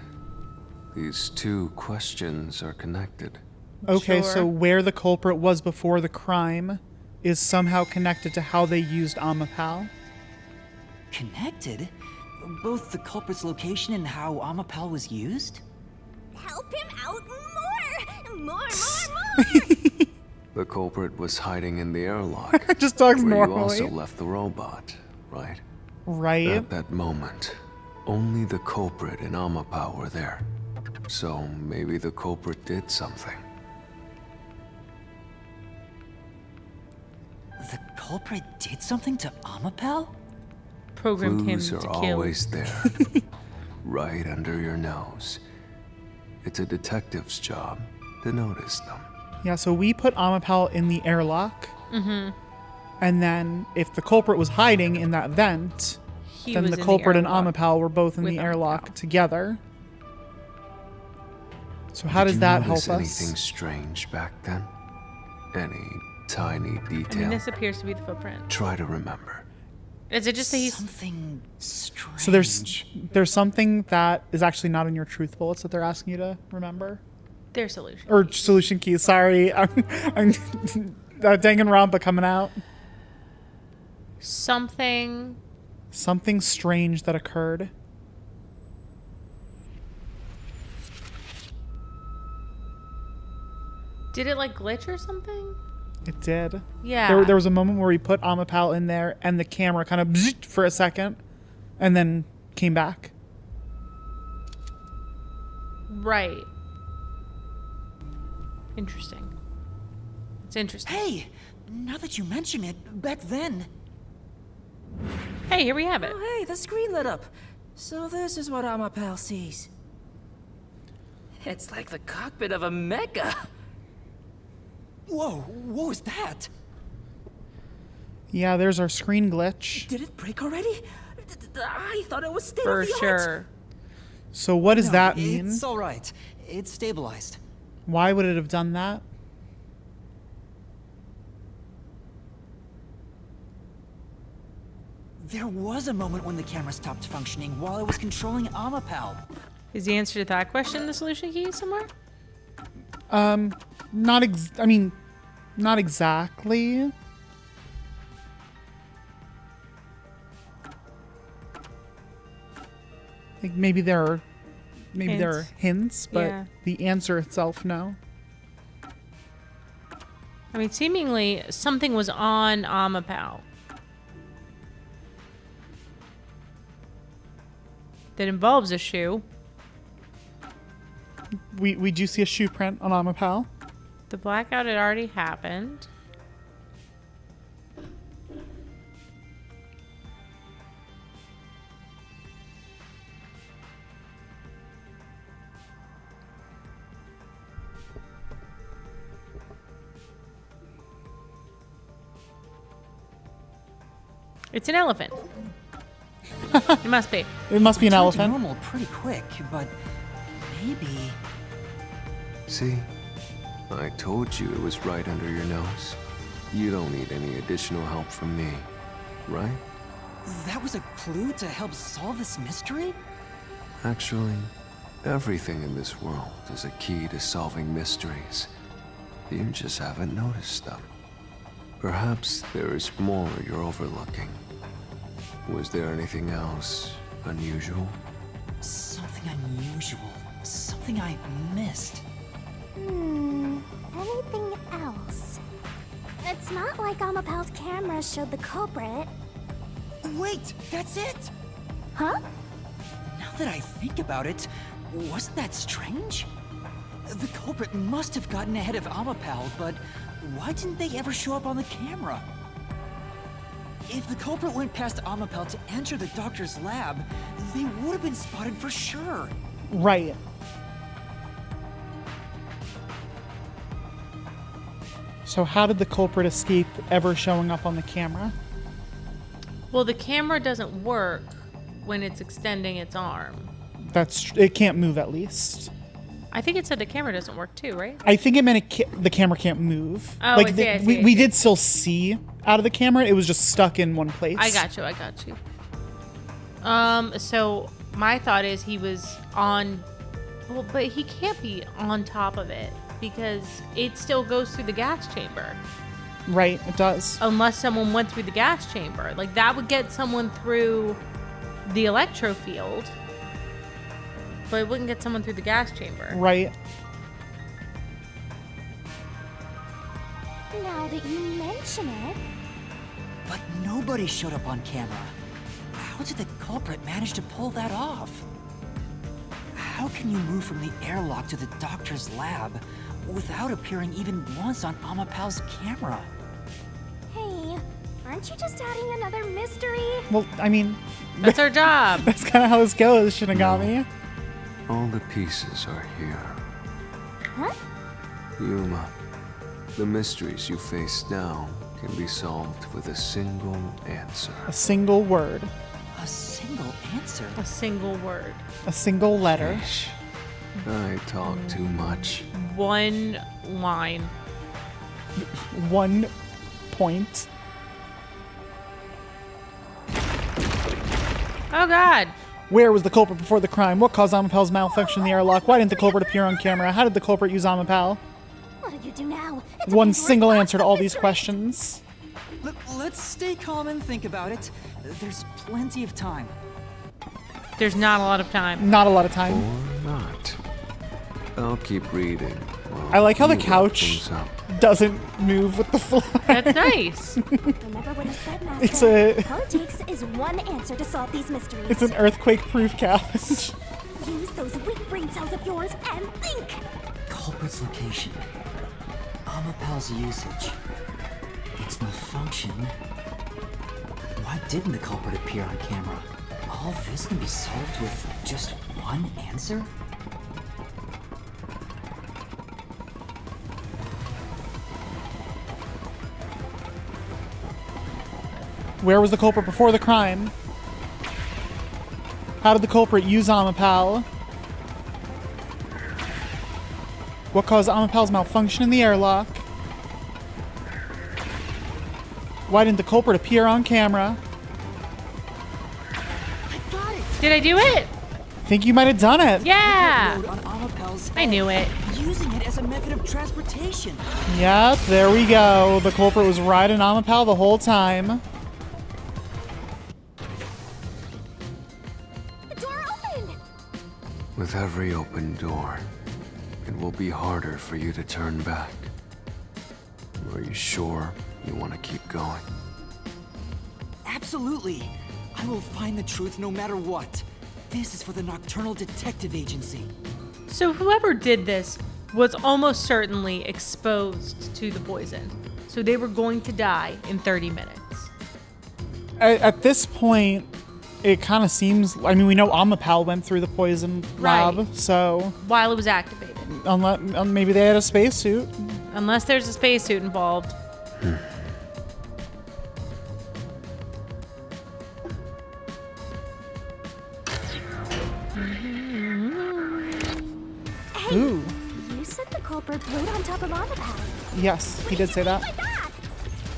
these two questions are connected. Okay, Sure. so where the culprit was before the crime is somehow connected to how they used Amapal. Connected? Both the culprit's location and how Amapal was used? Help him out more! More! The culprit was hiding in the airlock. Just talks where normally. you also left the robot, right? Right? At that moment, only the culprit and Amapal were there. So maybe the culprit did something. The culprit did something to Amapal? Programmed him Clues to are kill. always there, right under your nose. It's a detective's job to notice them. Yeah, so we put Amapal in the airlock. Mm-hmm. And then if the culprit was hiding in that vent, He then was the in culprit and airlock Amapal were both in with the airlock Amapal. together. So how Did does you that notice help anything us? strange back then? Any tiny I detail? mean, this appears to be the footprint. Try to remember. Is it just that he's... Something strange. So there's something that is actually not in your truth bullets that they're asking you to remember? Their solution. Or solution keys, sorry. I'm Danganronpa coming out. Something strange that occurred. Did it like glitch or something? It did. Yeah. There was a moment where we put Amapal in there and the camera kind of bzzzt for a second and then came back. Right. Interesting. It's interesting. Hey, now that you mention it, back then... Hey, here we have it. Oh, hey, the screen lit up. So this is what Amapal sees. It's like the cockpit of a mecha. Whoa, what was that? Yeah, there's our screen glitch. Did it break already? I thought it was state For of the sure. art. So what does that mean? It's all right. It's stabilized. Why would it have done that? There was a moment when the camera stopped functioning while I was controlling Amapal. Is the answer to that question the solution key somewhere? Not exactly. Like maybe there are hints, but Yeah. the answer itself, no. I mean, seemingly something was on Amapal that involves a shoe. We do see a shoe print on Amapal. The blackout had already happened. It's an elephant. It must be. It must be an Turned to elephant. normal pretty quick, but maybe... See? I told you it was right under your nose. You don't need any additional help from me, right? That was a clue to help solve this mystery? Actually, everything in this world is a key to solving mysteries. You just haven't noticed them. Perhaps there is more you're overlooking. Was there anything else unusual? Something unusual. Something I missed. Anything else? It's not like Amapal's camera showed the culprit. Wait, that's it! Huh? Now that I think about it, wasn't that strange? The culprit must have gotten ahead of Amapal, but why didn't they ever show up on the camera? If the culprit went past Amapal to enter the doctor's lab, they would have been spotted for sure. Right. So how did the culprit escape ever showing up on the camera? Well, the camera doesn't work when it's extending its arm. It can't move at least. I think it said the camera doesn't work too, right? I think it meant the camera can't move. Oh, like I see, I see, we I see. did still see out of the camera. It was just stuck in one place. I got you. So my thought is he was on, well, but he can't be on top of it because it still goes through the gas chamber. Right, it does. Unless someone went through the gas chamber. Like that would get someone through the electro field, but it wouldn't get someone through the gas chamber. Right. Now that you mention it, But nobody showed up on camera. How did the culprit manage to pull that off? How can you move from the airlock to the doctor's lab without appearing even once on Amapal's camera? hey, aren't you just adding another mystery? Well, I mean, That's our job. that's kind of how this goes, Shinigami. All the pieces are here. Huh? Yuma, the mysteries you face now can be solved with a single answer. A single word, A single answer? A single word. a single letter. Shh. I talk too much. One line. 1 point. Oh, God. Where was the culprit before the crime? What caused Amapal's malfunction in the airlock? Why didn't the culprit appear on camera? How did the culprit use Amapal? What do you do now? It's One a single lots answer to of all these mysteries. questions. Let's stay calm and think about it. There's plenty of time. There's not a lot of time. Not a lot of time. Or not. I'll keep reading. while I like how the you wrap couch things up. doesn't move with the floor. That's nice. Remember what I said, Master. It's a- All it takes is one answer to solve these mysteries. It's an earthquake-proof couch. Use those weak brain cells of yours and think. Culprit's location. Amapal's usage. Its malfunction. Why didn't the culprit appear on camera? All this can be solved with just one answer? Where was the culprit before the crime? How did the culprit use Amapal? What caused Amapal's malfunction in the airlock? Why didn't the culprit appear on camera? I got it! Did I do it? I think you might have done it. Yeah. Rode on Amapal's I knew it. using it as a method of transportation. Yep, there we go. The culprit was riding Amapal the whole time. The door opened. With every open door, it will be harder for you to turn back. Are you sure you want to keep going? Absolutely. I will find the truth no matter what. This is for the Nocturnal Detective Agency. So whoever did this was almost certainly exposed to the poison. So they were going to die in 30 minutes. At this point, it kind of seems... I mean, we know Amapal went through the poison lab, Right. so... While it was activated. Unless, maybe they had a spacesuit. Unless there's a spacesuit involved. Ooh. You said the culprit rode on top of Amapal. Yes, he did say that. Like that.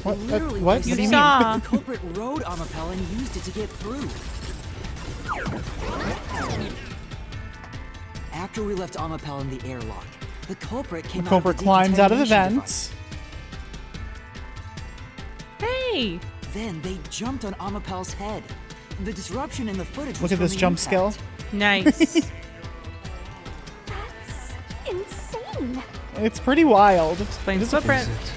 What? Literally, What? they What do you said mean? saw. The culprit rode Amapal and used it to get through. After we left Amapal in the airlock, the culprit came The culprit climbs out of the vents. Hey! Then they jumped on Amapal's head. The disruption in the footage was Look at from this the jump impact. skill. Nice. That's insane. It's pretty wild. Explains Is footprint. it?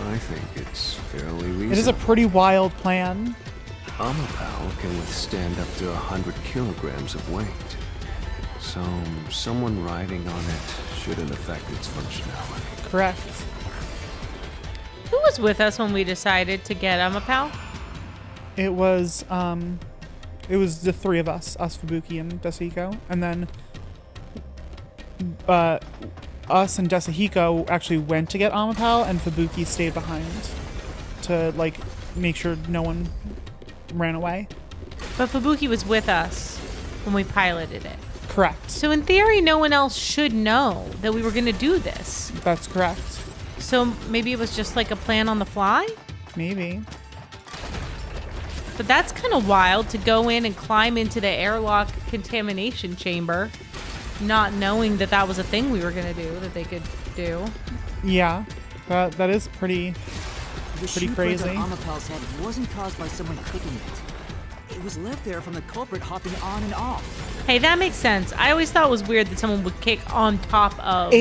I think it's fairly reasonable. It is a pretty wild plan. Amapal can withstand up to 100 kilograms of weight. So, someone riding on it shouldn't affect its functionality. Correct. Who was with us when we decided to get Amapal? It was the three of us, Fubuki and Desahiko, and then us and Desahiko actually went to get Amapal, and Fubuki stayed behind to like make sure no one ran away. But Fubuki was with us when we piloted it. Correct. So in theory, no one else should know that we were going to do this. That's correct. So maybe it was just like a plan on the fly? Maybe. But that's kind of wild to go in and climb into the airlock contamination chamber, not knowing that that was a thing we were going to do, that they could do. Yeah. That is pretty The Pretty shoot crazy. on Amapal's head wasn't caused by someone cooking it. It was left there from the culprit hopping on and off. Hey, that makes sense. I always thought it was weird that someone would kick on top of.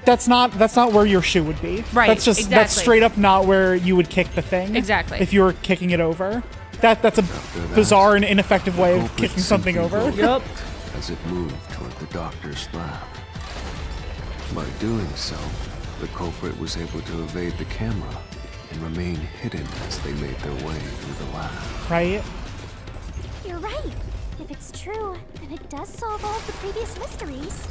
That's not where your shoe would be. Right, That's just that's exactly. straight up not where you would kick the thing. Exactly. If you were kicking it over. That's a that, bizarre and ineffective way of Culprit kicking something simply over. rolled Yup. as it moved toward the doctor's lab. By doing so, the culprit was able to evade the camera and remain hidden as they made their way through the lab. Right? You're right. If it's true, then it does solve all of the previous mysteries.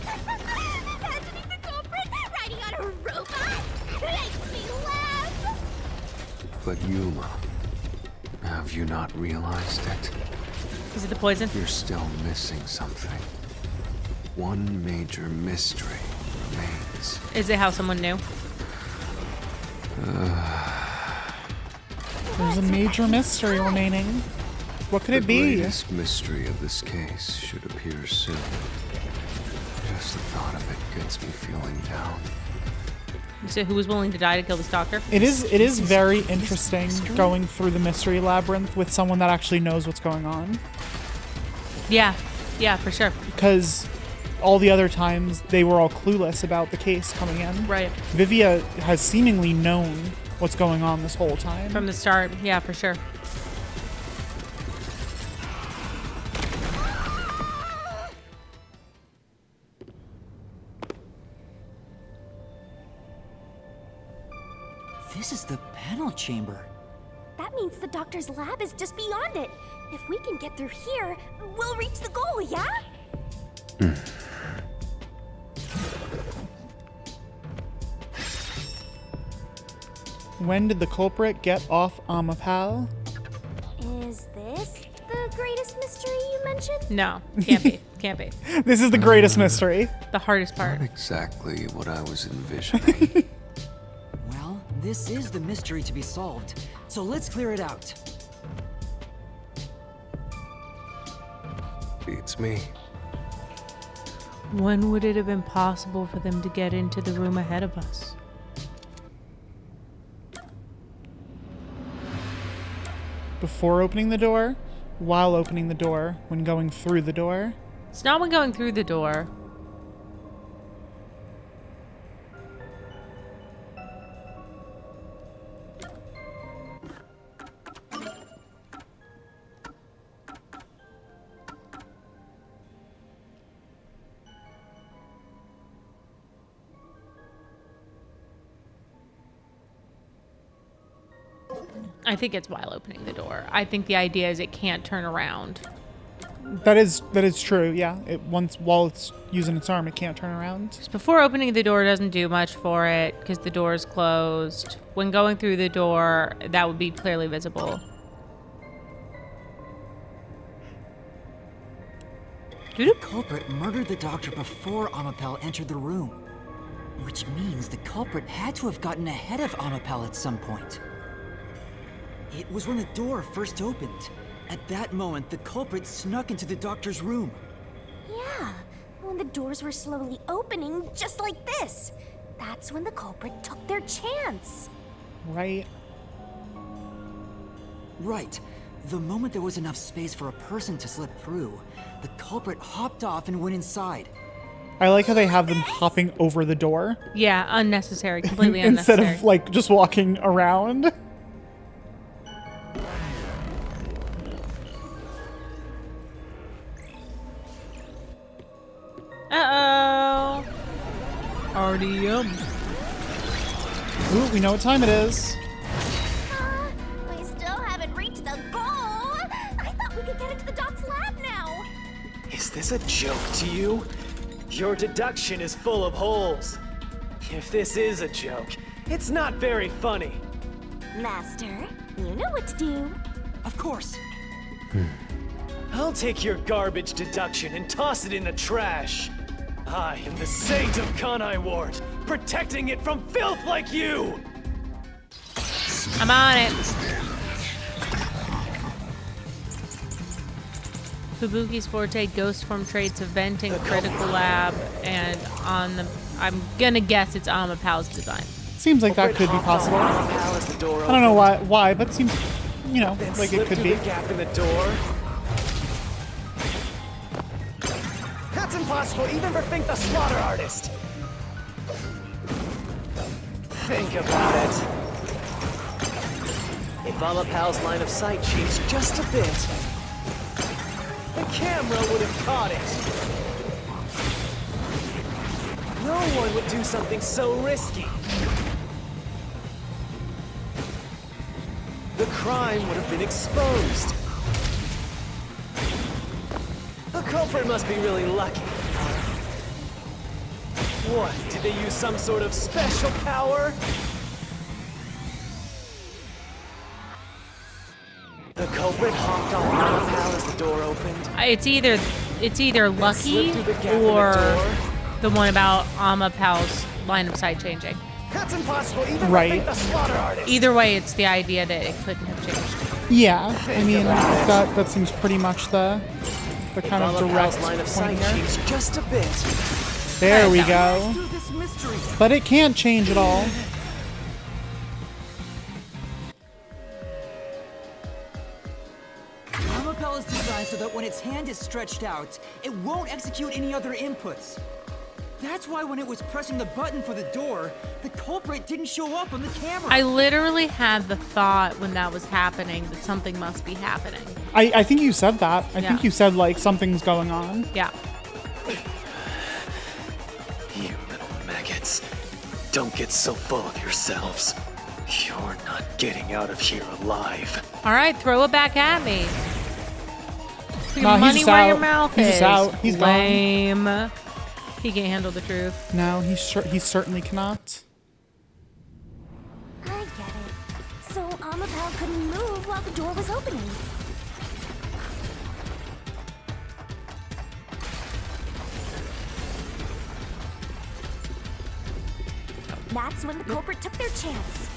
Imagining the culprit riding on a robot makes me laugh. But Yuma, have you not realized it? Is it the poison? You're still missing something. One major mystery remains. Is it how someone knew? There's a major mystery remaining. What could it The be? greatest mystery of this case should appear soon. Just the thought of it gets me feeling down. You said who was willing to die to kill this doctor? It is very interesting going through the mystery labyrinth with someone that actually knows what's going on. Yeah, for sure. Because all the other times they were all clueless about the case coming in. Right. Vivia has seemingly known what's going on this whole time. From the start, yeah, for sure. This is the panel chamber. That means the doctor's lab is just beyond it. If we can get through here, we'll reach the goal, yeah? When did the culprit get off Amapal? Is this the greatest mystery you mentioned? No, can't be. Can't be. This is the greatest mystery. The hardest part. Not exactly what I was envisioning. Well, this is the mystery to be solved, so let's clear it out. Beats me. When would it have been possible for them to get into the room ahead of us? Before opening the door, while opening the door, when going through the door. It's not when going through the door. I think it's while opening the door. I think the idea is it can't turn around. That is true. Yeah. While it's using its arm, it can't turn around. Just before opening the door doesn't do much for it because the door is closed. When going through the door, that would be clearly visible. The culprit murdered the doctor before Amapal entered the room, which means the culprit had to have gotten ahead of Amapal at some point. It was when the door first opened. At that moment, the culprit snuck into the doctor's room. Yeah, when the doors were slowly opening, just like this. That's when the culprit took their chance. Right. Right. The moment there was enough space for a person to slip through, the culprit hopped off and went inside. I like how they have them hopping over the door. Yeah, unnecessary. Completely instead unnecessary. of like just walking around. Uh-oh. RDM. Ooh, we know what time it is. We still haven't reached the goal. I thought we could get into the doc's lab now. Is this a joke to you? Your deduction is full of holes. If this is a joke, it's not very funny. Master, you know what to do. Of course. I'll take your garbage deduction and toss it in the trash. I am the saint of Kanai Ward, protecting it from filth like you! I'm on it. Fubuki's forte ghost form traits of venting, critical lab, and on the... I'm gonna guess it's Amapal's design. Seems like that could be possible. I don't know why, but seems, you know, like it could be. The gap in the door. That's impossible, even for Think the Slaughter Artist. Think about it. If Amapal's line of sight changed just a bit, the camera would have caught it. No one would do something so risky. The crime would have been exposed. The culprit must be really lucky. What, did they use some sort of special power? The culprit hopped off Amapal as the door opened. It's either lucky or the one about Amapal's line of sight changing. That's impossible, even Right. for the Slaughter Artist. Either way, it's the idea that it couldn't have changed. Yeah, I mean, that seems pretty much the kind of direct line of point sight here. changed just a bit. There we go. Through this mystery. But it can't change at all. Amapel is designed so that when its hand is stretched out, it won't execute any other inputs. That's why when it was pressing the button for the door, the culprit didn't show up on the camera. I literally had the thought when that was happening that something must be happening. I think you said that. I Yeah. think you said, like, something's going on. Yeah. You little maggots. Don't get so full of yourselves. You're not getting out of here alive. All right, throw it back at me. Put your Nah, he's money just where your out. mouth He's is. just out. He's gone. lame. He can't handle the truth. No, he certainly cannot. I get it. So Amapel couldn't move while the door was opening. That's when the culprit took their chance.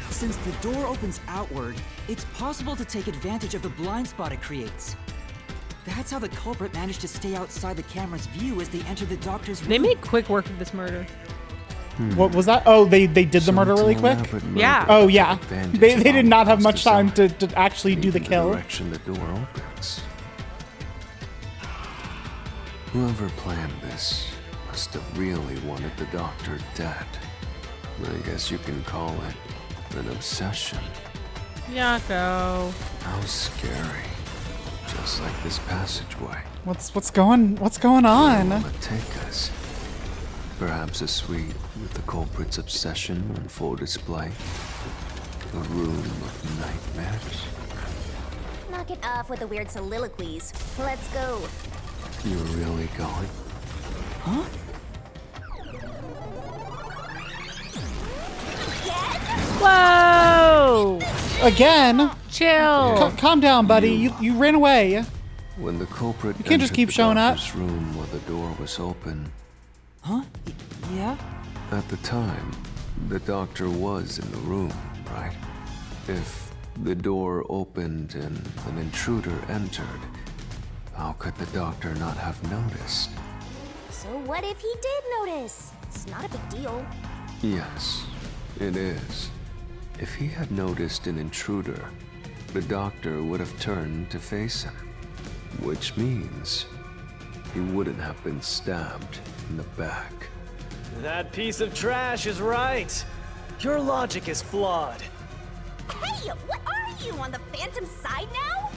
Since the door opens outward, it's possible to take advantage of the blind spot it creates. That's how the culprit managed to stay outside the camera's view as they entered the doctor's room. They made quick work of this murder. What was that? Oh, they did the murder really quick? Yeah. Oh, yeah. Advantage They of did not have Amapel's much time design. to actually do the Maybe kill. direction the door opens. Whoever planned this must have really wanted the doctor dead. I guess you can call it an obsession. Yako. How scary. Just like this passageway. What's going on? Where will it take us? Perhaps a suite with the culprit's obsession on full display. A room of nightmares. Knock it off with the weird soliloquies. Let's go. You're really going? Huh? Whoa! Again? Chill. Calm down, buddy. You ran away. When the culprit You can't just entered keep the showing up. doctor's room while the door was open, Huh? Yeah? at the time, the doctor was in the room, right? If the door opened and an intruder entered, how could the doctor not have noticed? So what if he did notice? It's not a big deal. Yes, it is. If he had noticed an intruder, the doctor would have turned to face him, which means he wouldn't have been stabbed in the back. That piece of trash is right. Your logic is flawed. Hey, what are you, on the Phantom side now?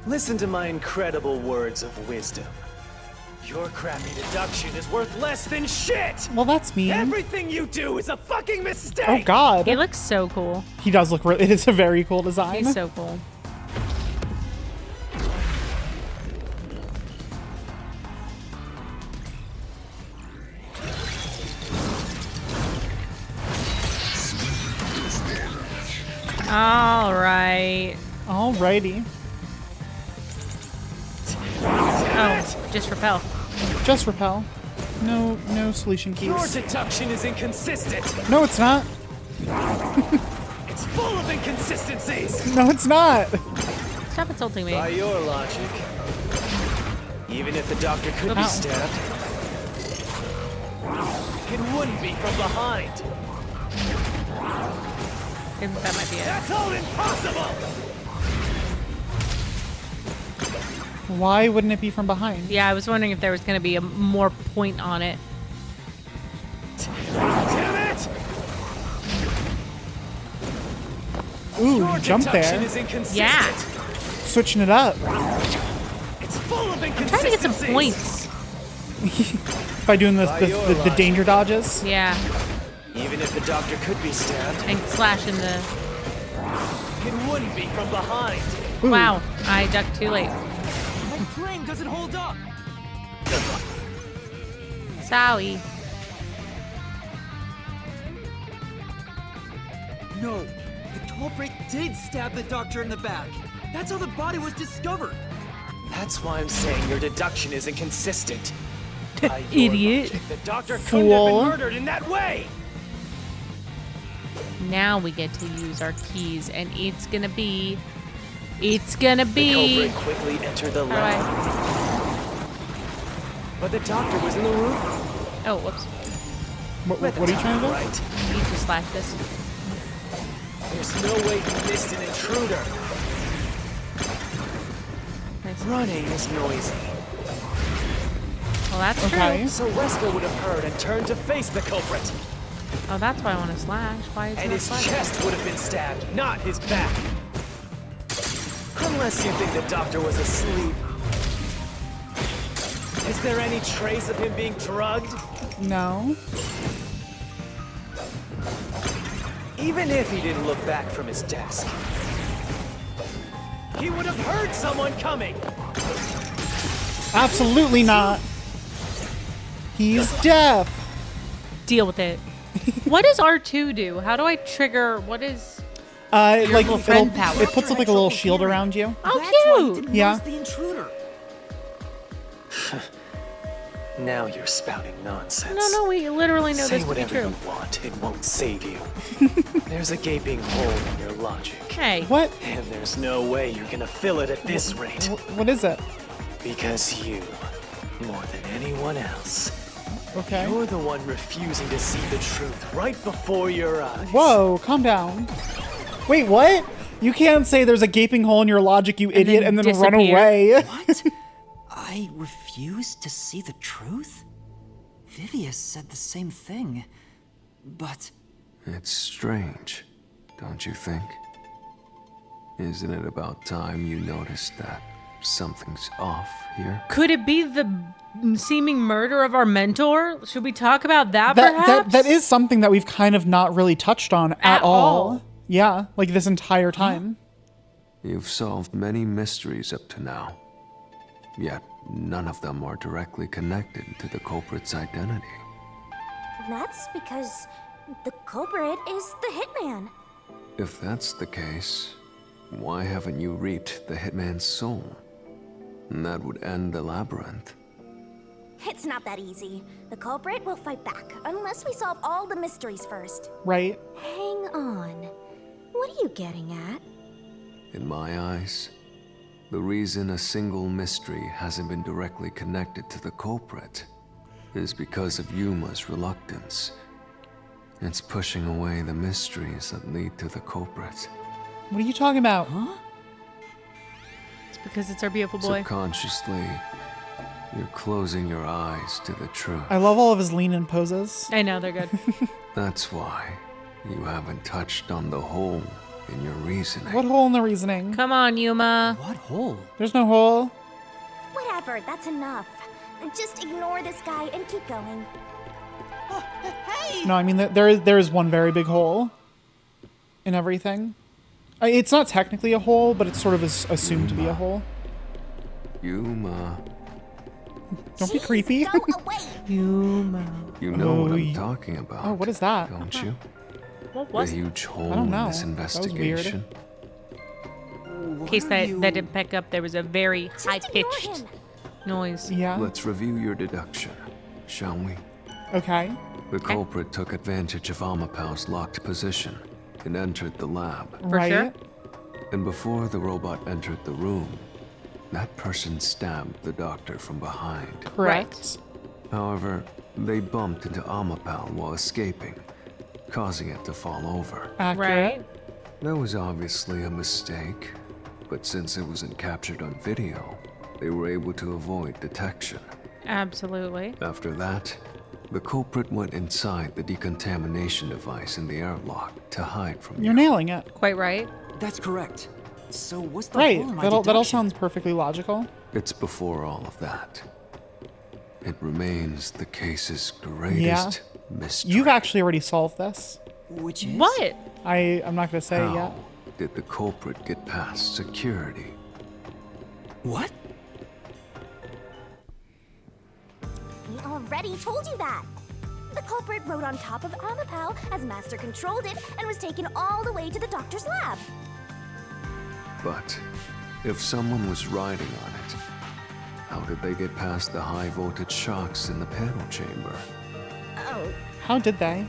Listen to my incredible words of wisdom. Your crappy deduction is worth less than shit! Well, that's mean. Everything you do is a fucking mistake! Oh, God. He looks so cool. He does look really... It is a very cool design. He's so cool. All right. Alrighty. Oh, just repel. Just repel. No solution Your keys. deduction is inconsistent! No, it's not. It's full of inconsistencies! No, it's not. Stop insulting me. By your logic, even if the doctor could be Ow. stabbed, it wouldn't be from behind. I think that might be it. That's all impossible! Why wouldn't it be from behind? Yeah, I was wondering if there was going to be a more point on it. Damn it! Ooh, Your you jumped deduction there. is inconsistent. Yeah. Switching it up. It's full of Trying to get some inconsistencies. points. By doing By your the logic. danger dodges. Yeah. Even if the doctor could be stabbed, And slashing the... it wouldn't be from behind. Ooh. Wow. I ducked too late. My flame doesn't hold up! Sorry. No, the culprit did stab the doctor in the back. That's how the body was discovered. That's why I'm saying your deduction is inconsistent. By your Idiot. logic, the doctor couldn't have Fool. been murdered in that way. Now we get to use our keys, and it's gonna be. The culprit quickly entered the lab. But the doctor was in the room. Oh, whoops. What are you trying to do? Right. I need to slash this. There's no way he missed an intruder. Nice. Running is noisy. Well, that's Okay. true. So Wesker would have heard and turned to face the culprit. Oh, that's why I want to slash. Why is And it his slash? chest would have been stabbed, not his back. Unless you think the doctor was asleep. Is there any trace of him being drugged? No. Even if he didn't look back from his desk, he would have heard someone coming. Absolutely not. He's deaf. Deal with it. What does R2 do? How do I trigger? What is? Like little friend power. it puts up like a little shield around you. Oh, That's why he cute. didn't Yeah. notice the intruder. Now you're spouting nonsense. No, we literally know Say this to be whatever true. you want, it won't save you. There's a gaping hole in your logic. Hey. What? And there's no way you're gonna fill it at this rate. What is it? Because you, more than anyone else, Okay. you're the one refusing to see the truth right before your eyes. Whoa, calm down. Wait, what? You can't say there's a gaping hole in your logic, you idiot, and then run disappear. away. What? I refuse to see the truth? Vivia said the same thing. But It's strange, don't you think? Isn't it about time you noticed that something's off here? Could it be the seeming murder of our mentor? Should we talk about that, perhaps? That is something that we've kind of not really touched on at all. all. Yeah, like this entire time. You've solved many mysteries up to now, yet none of them are directly connected to the culprit's identity. That's because the culprit is the hitman. If that's the case, why haven't you reaped the hitman's soul? And that would end the labyrinth. It's not that easy. The culprit will fight back, unless we solve all the mysteries first. Right? Hang on. What are you getting at? In my eyes, the reason a single mystery hasn't been directly connected to the culprit is because of Yuma's reluctance. It's pushing away the mysteries that lead to the culprit. What are you talking about? It's because it's our beautiful boy. Subconsciously, you're closing your eyes to the truth. I love all of his lean-in poses. I know, they're good. That's why you haven't touched on the hole in your reasoning. What hole in the reasoning? Come on, Yuma. what hole? There's no hole. Whatever, that's enough. Just ignore this guy and keep going. No, I mean there is one very big hole in everything. It's not technically a hole, but it's sort of assumed to be a hole. Yuma, Don't be Jeez, creepy. Go away! Yuma. you know what Oh, I'm ye- talking about. Oh, what is that? Don't you? What The was it? huge hole I don't in know. this That was weird. investigation. In case that didn't pick up, there was a very Just ignore high-pitched him. noise. Yeah. Let's review your deduction, shall we? Okay. The culprit took advantage of Amapal's locked position and entered the lab. For right. sure. And before the robot entered the room, that person stabbed the doctor from behind. Correct. However, they bumped into Amapal while escaping, causing it to fall over. Accurate. Right. That was obviously a mistake, but since it wasn't captured on video, they were able to avoid detection. Absolutely. After that, the culprit went inside the decontamination device in the airlock to hide from You're you. nailing it. Quite right. That's correct. So what's the Right. hole in my That all deduction? sounds perfectly logical. It's before all of that. It remains the case's greatest mystery. You've actually already solved this. Which is? What? I'm not gonna say it yet. How did the culprit get past security? What? We already told you that. The culprit rode on top of Amapal as Master controlled it and was taken all the way to the doctor's lab. But if someone was riding on it, how did they get past the high voltage shocks in the panel chamber? Oh, How did they?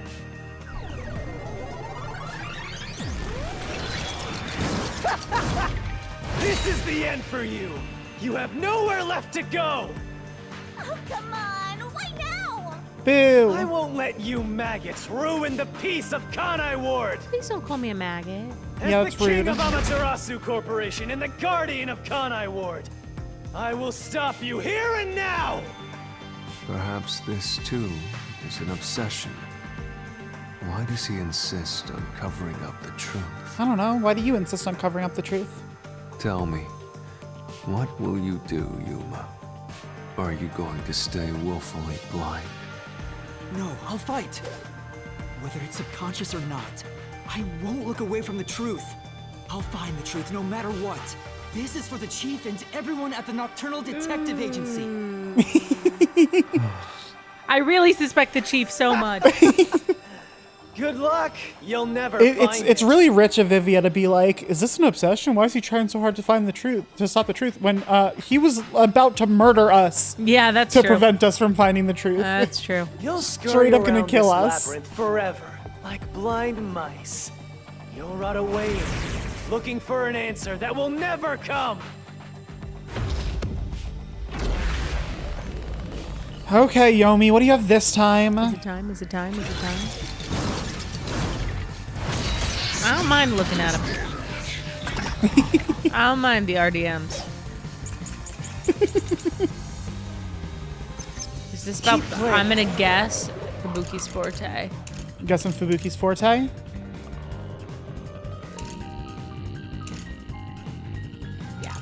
This is the end for you! You have nowhere left to go! Oh, come on! Why now? Boo! I won't let you maggots ruin the peace of Kanai Ward! Please don't call me a maggot. As Yeah, the that's king rude. of Amaterasu Corporation and the guardian of Kanai Ward, I will stop you here and now! Perhaps this, too, is an obsession. Why does he insist on covering up the truth? I don't know. Why do you insist on covering up the truth? Tell me, what will you do, Yuma? Are you going to stay willfully blind? No, I'll fight. Whether it's subconscious or not, I won't look away from the truth. I'll find the truth no matter what. This is for the Chief and everyone at the Nocturnal Detective Agency. I really suspect the chief so much. Good luck! You'll never find It's really rich of Vivia to be like, is this an obsession? Why is he trying so hard to find the truth, to stop the truth, when he was about to murder us Yeah, that's to true. prevent us from finding the truth? That's true. You'll scurry Straight up gonna around kill this us. labyrinth forever, like blind mice. You'll rot away, looking for an answer that will never come. Okay, Yomi, what do you have this time? Is it time? Is it time? Is it time? I don't mind looking at him. I don't mind the RDMs. Is this about... I'm gonna guess Kabuki's forte. Guessing Fubuki's forte? Yeah.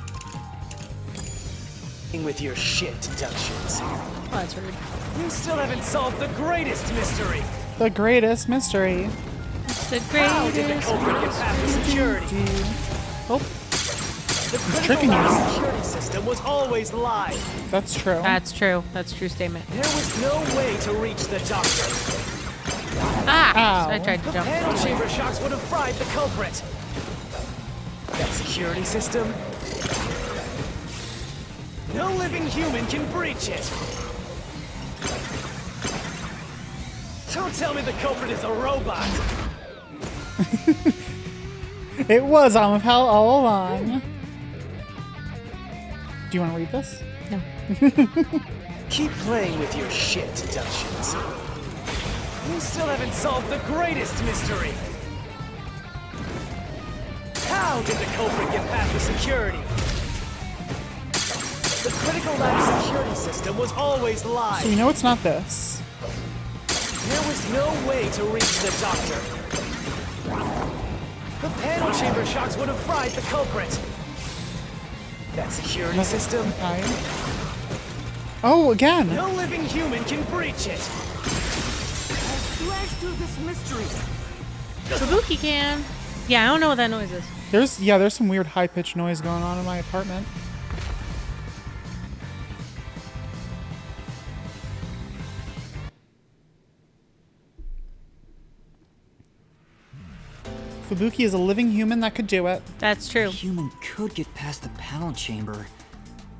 With your shit deductions. Oh, that's rude. You still haven't solved the greatest mystery. The greatest mystery. The How did the greatest... culprit get past security? Oh, The critical tricking you. lab security system was always live. that's true. That's true. That's a true statement. There was no way to reach the doctor. Ah! Ow. I tried to jump. Panel chamber shocks would have fried the culprit. That security system? No living human can breach it. Don't tell me the culprit is a robot. It was Amapal all along. Do you want to read this? No. Keep playing with your shit deductions. You still haven't solved the greatest mystery. How did the culprit get past the security? The critical lab security system was always live. So we know it's not this. There was no way to reach the doctor. The panel chamber shocks would have fried the culprit. That security system? Okay. Oh, again. No living human can breach it. Slash through this mystery. Kabuki can. Yeah, I don't know what that noise is. There's some weird high-pitched noise going on in my apartment. Fubuki is a living human that could do it. That's true. Human could get past the panel chamber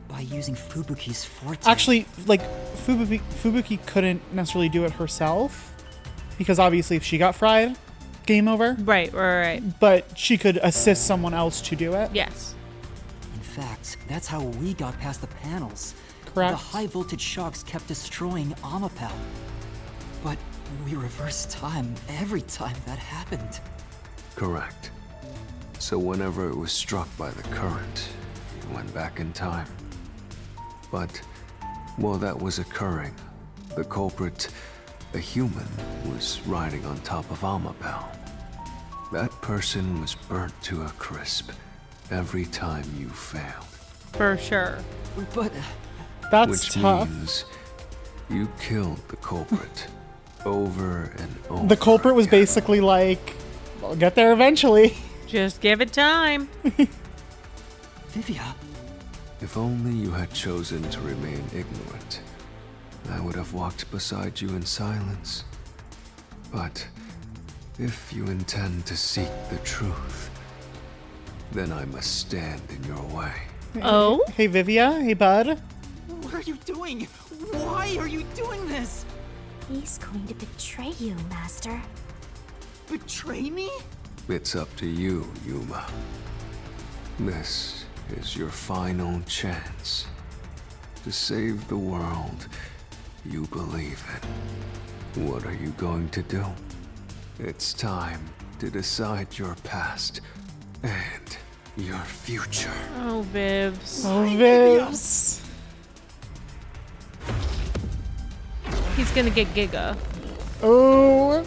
by using Fubuki's forte. Actually, like, Fubuki couldn't necessarily do it herself, because obviously if she got fried, game over. Right. But she could assist someone else to do it. Yes. In fact, that's how we got past the panels. Correct. The high voltage shocks kept destroying Amapal. But we reversed time every time that happened. Correct. So whenever it was struck by the current, it went back in time. But while that was occurring, the culprit, a human, was riding on top of Amapal. That person was burnt to a crisp every time you failed. For sure. But That's Which tough. means you killed the culprit over and over. The culprit was again. basically like, I'll get there eventually. Just give it time. Vivia, If only you had chosen to remain ignorant, I would have walked beside you in silence. But if you intend to seek the truth, then I must stand in your way. Oh? Hey, Vivia. Hey, bud. what are you doing? Why are you doing this? He's going to betray you, Master. Betray me? It's up to you, Yuma. This is your final chance to save the world you believe in. What are you going to do? It's time to decide your past and your future. Oh, Vivs. Oh, Vivs. He's gonna get Giga. Oh.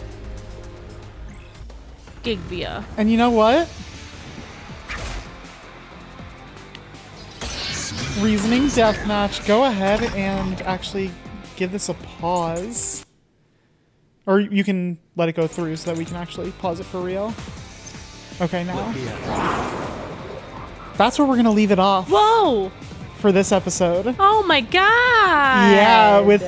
Gigvia. And you know what? Reasoning deathmatch. Go ahead and actually give this a pause. Or you can let it go through so that we can actually pause it for real. Okay, now. That's where we're gonna leave it off. Whoa! For this episode. Oh my god! Yeah, with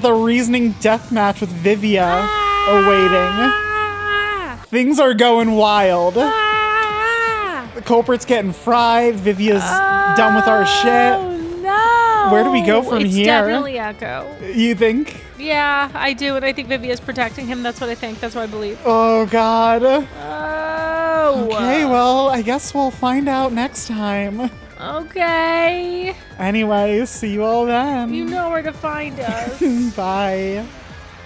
a reasoning deathmatch with Vivia awaiting. Things are going wild. The culprit's getting fried. Vivia's done with our shit. Oh no! Where do we go from it's here? Definitely Echo. You think? Yeah, I do, and I think Vivia's protecting him. That's what I think. That's what I believe. Oh god. Oh. Okay, well, I guess we'll find out next time. Okay. Anyway, see you all then. You know where to find us. Bye.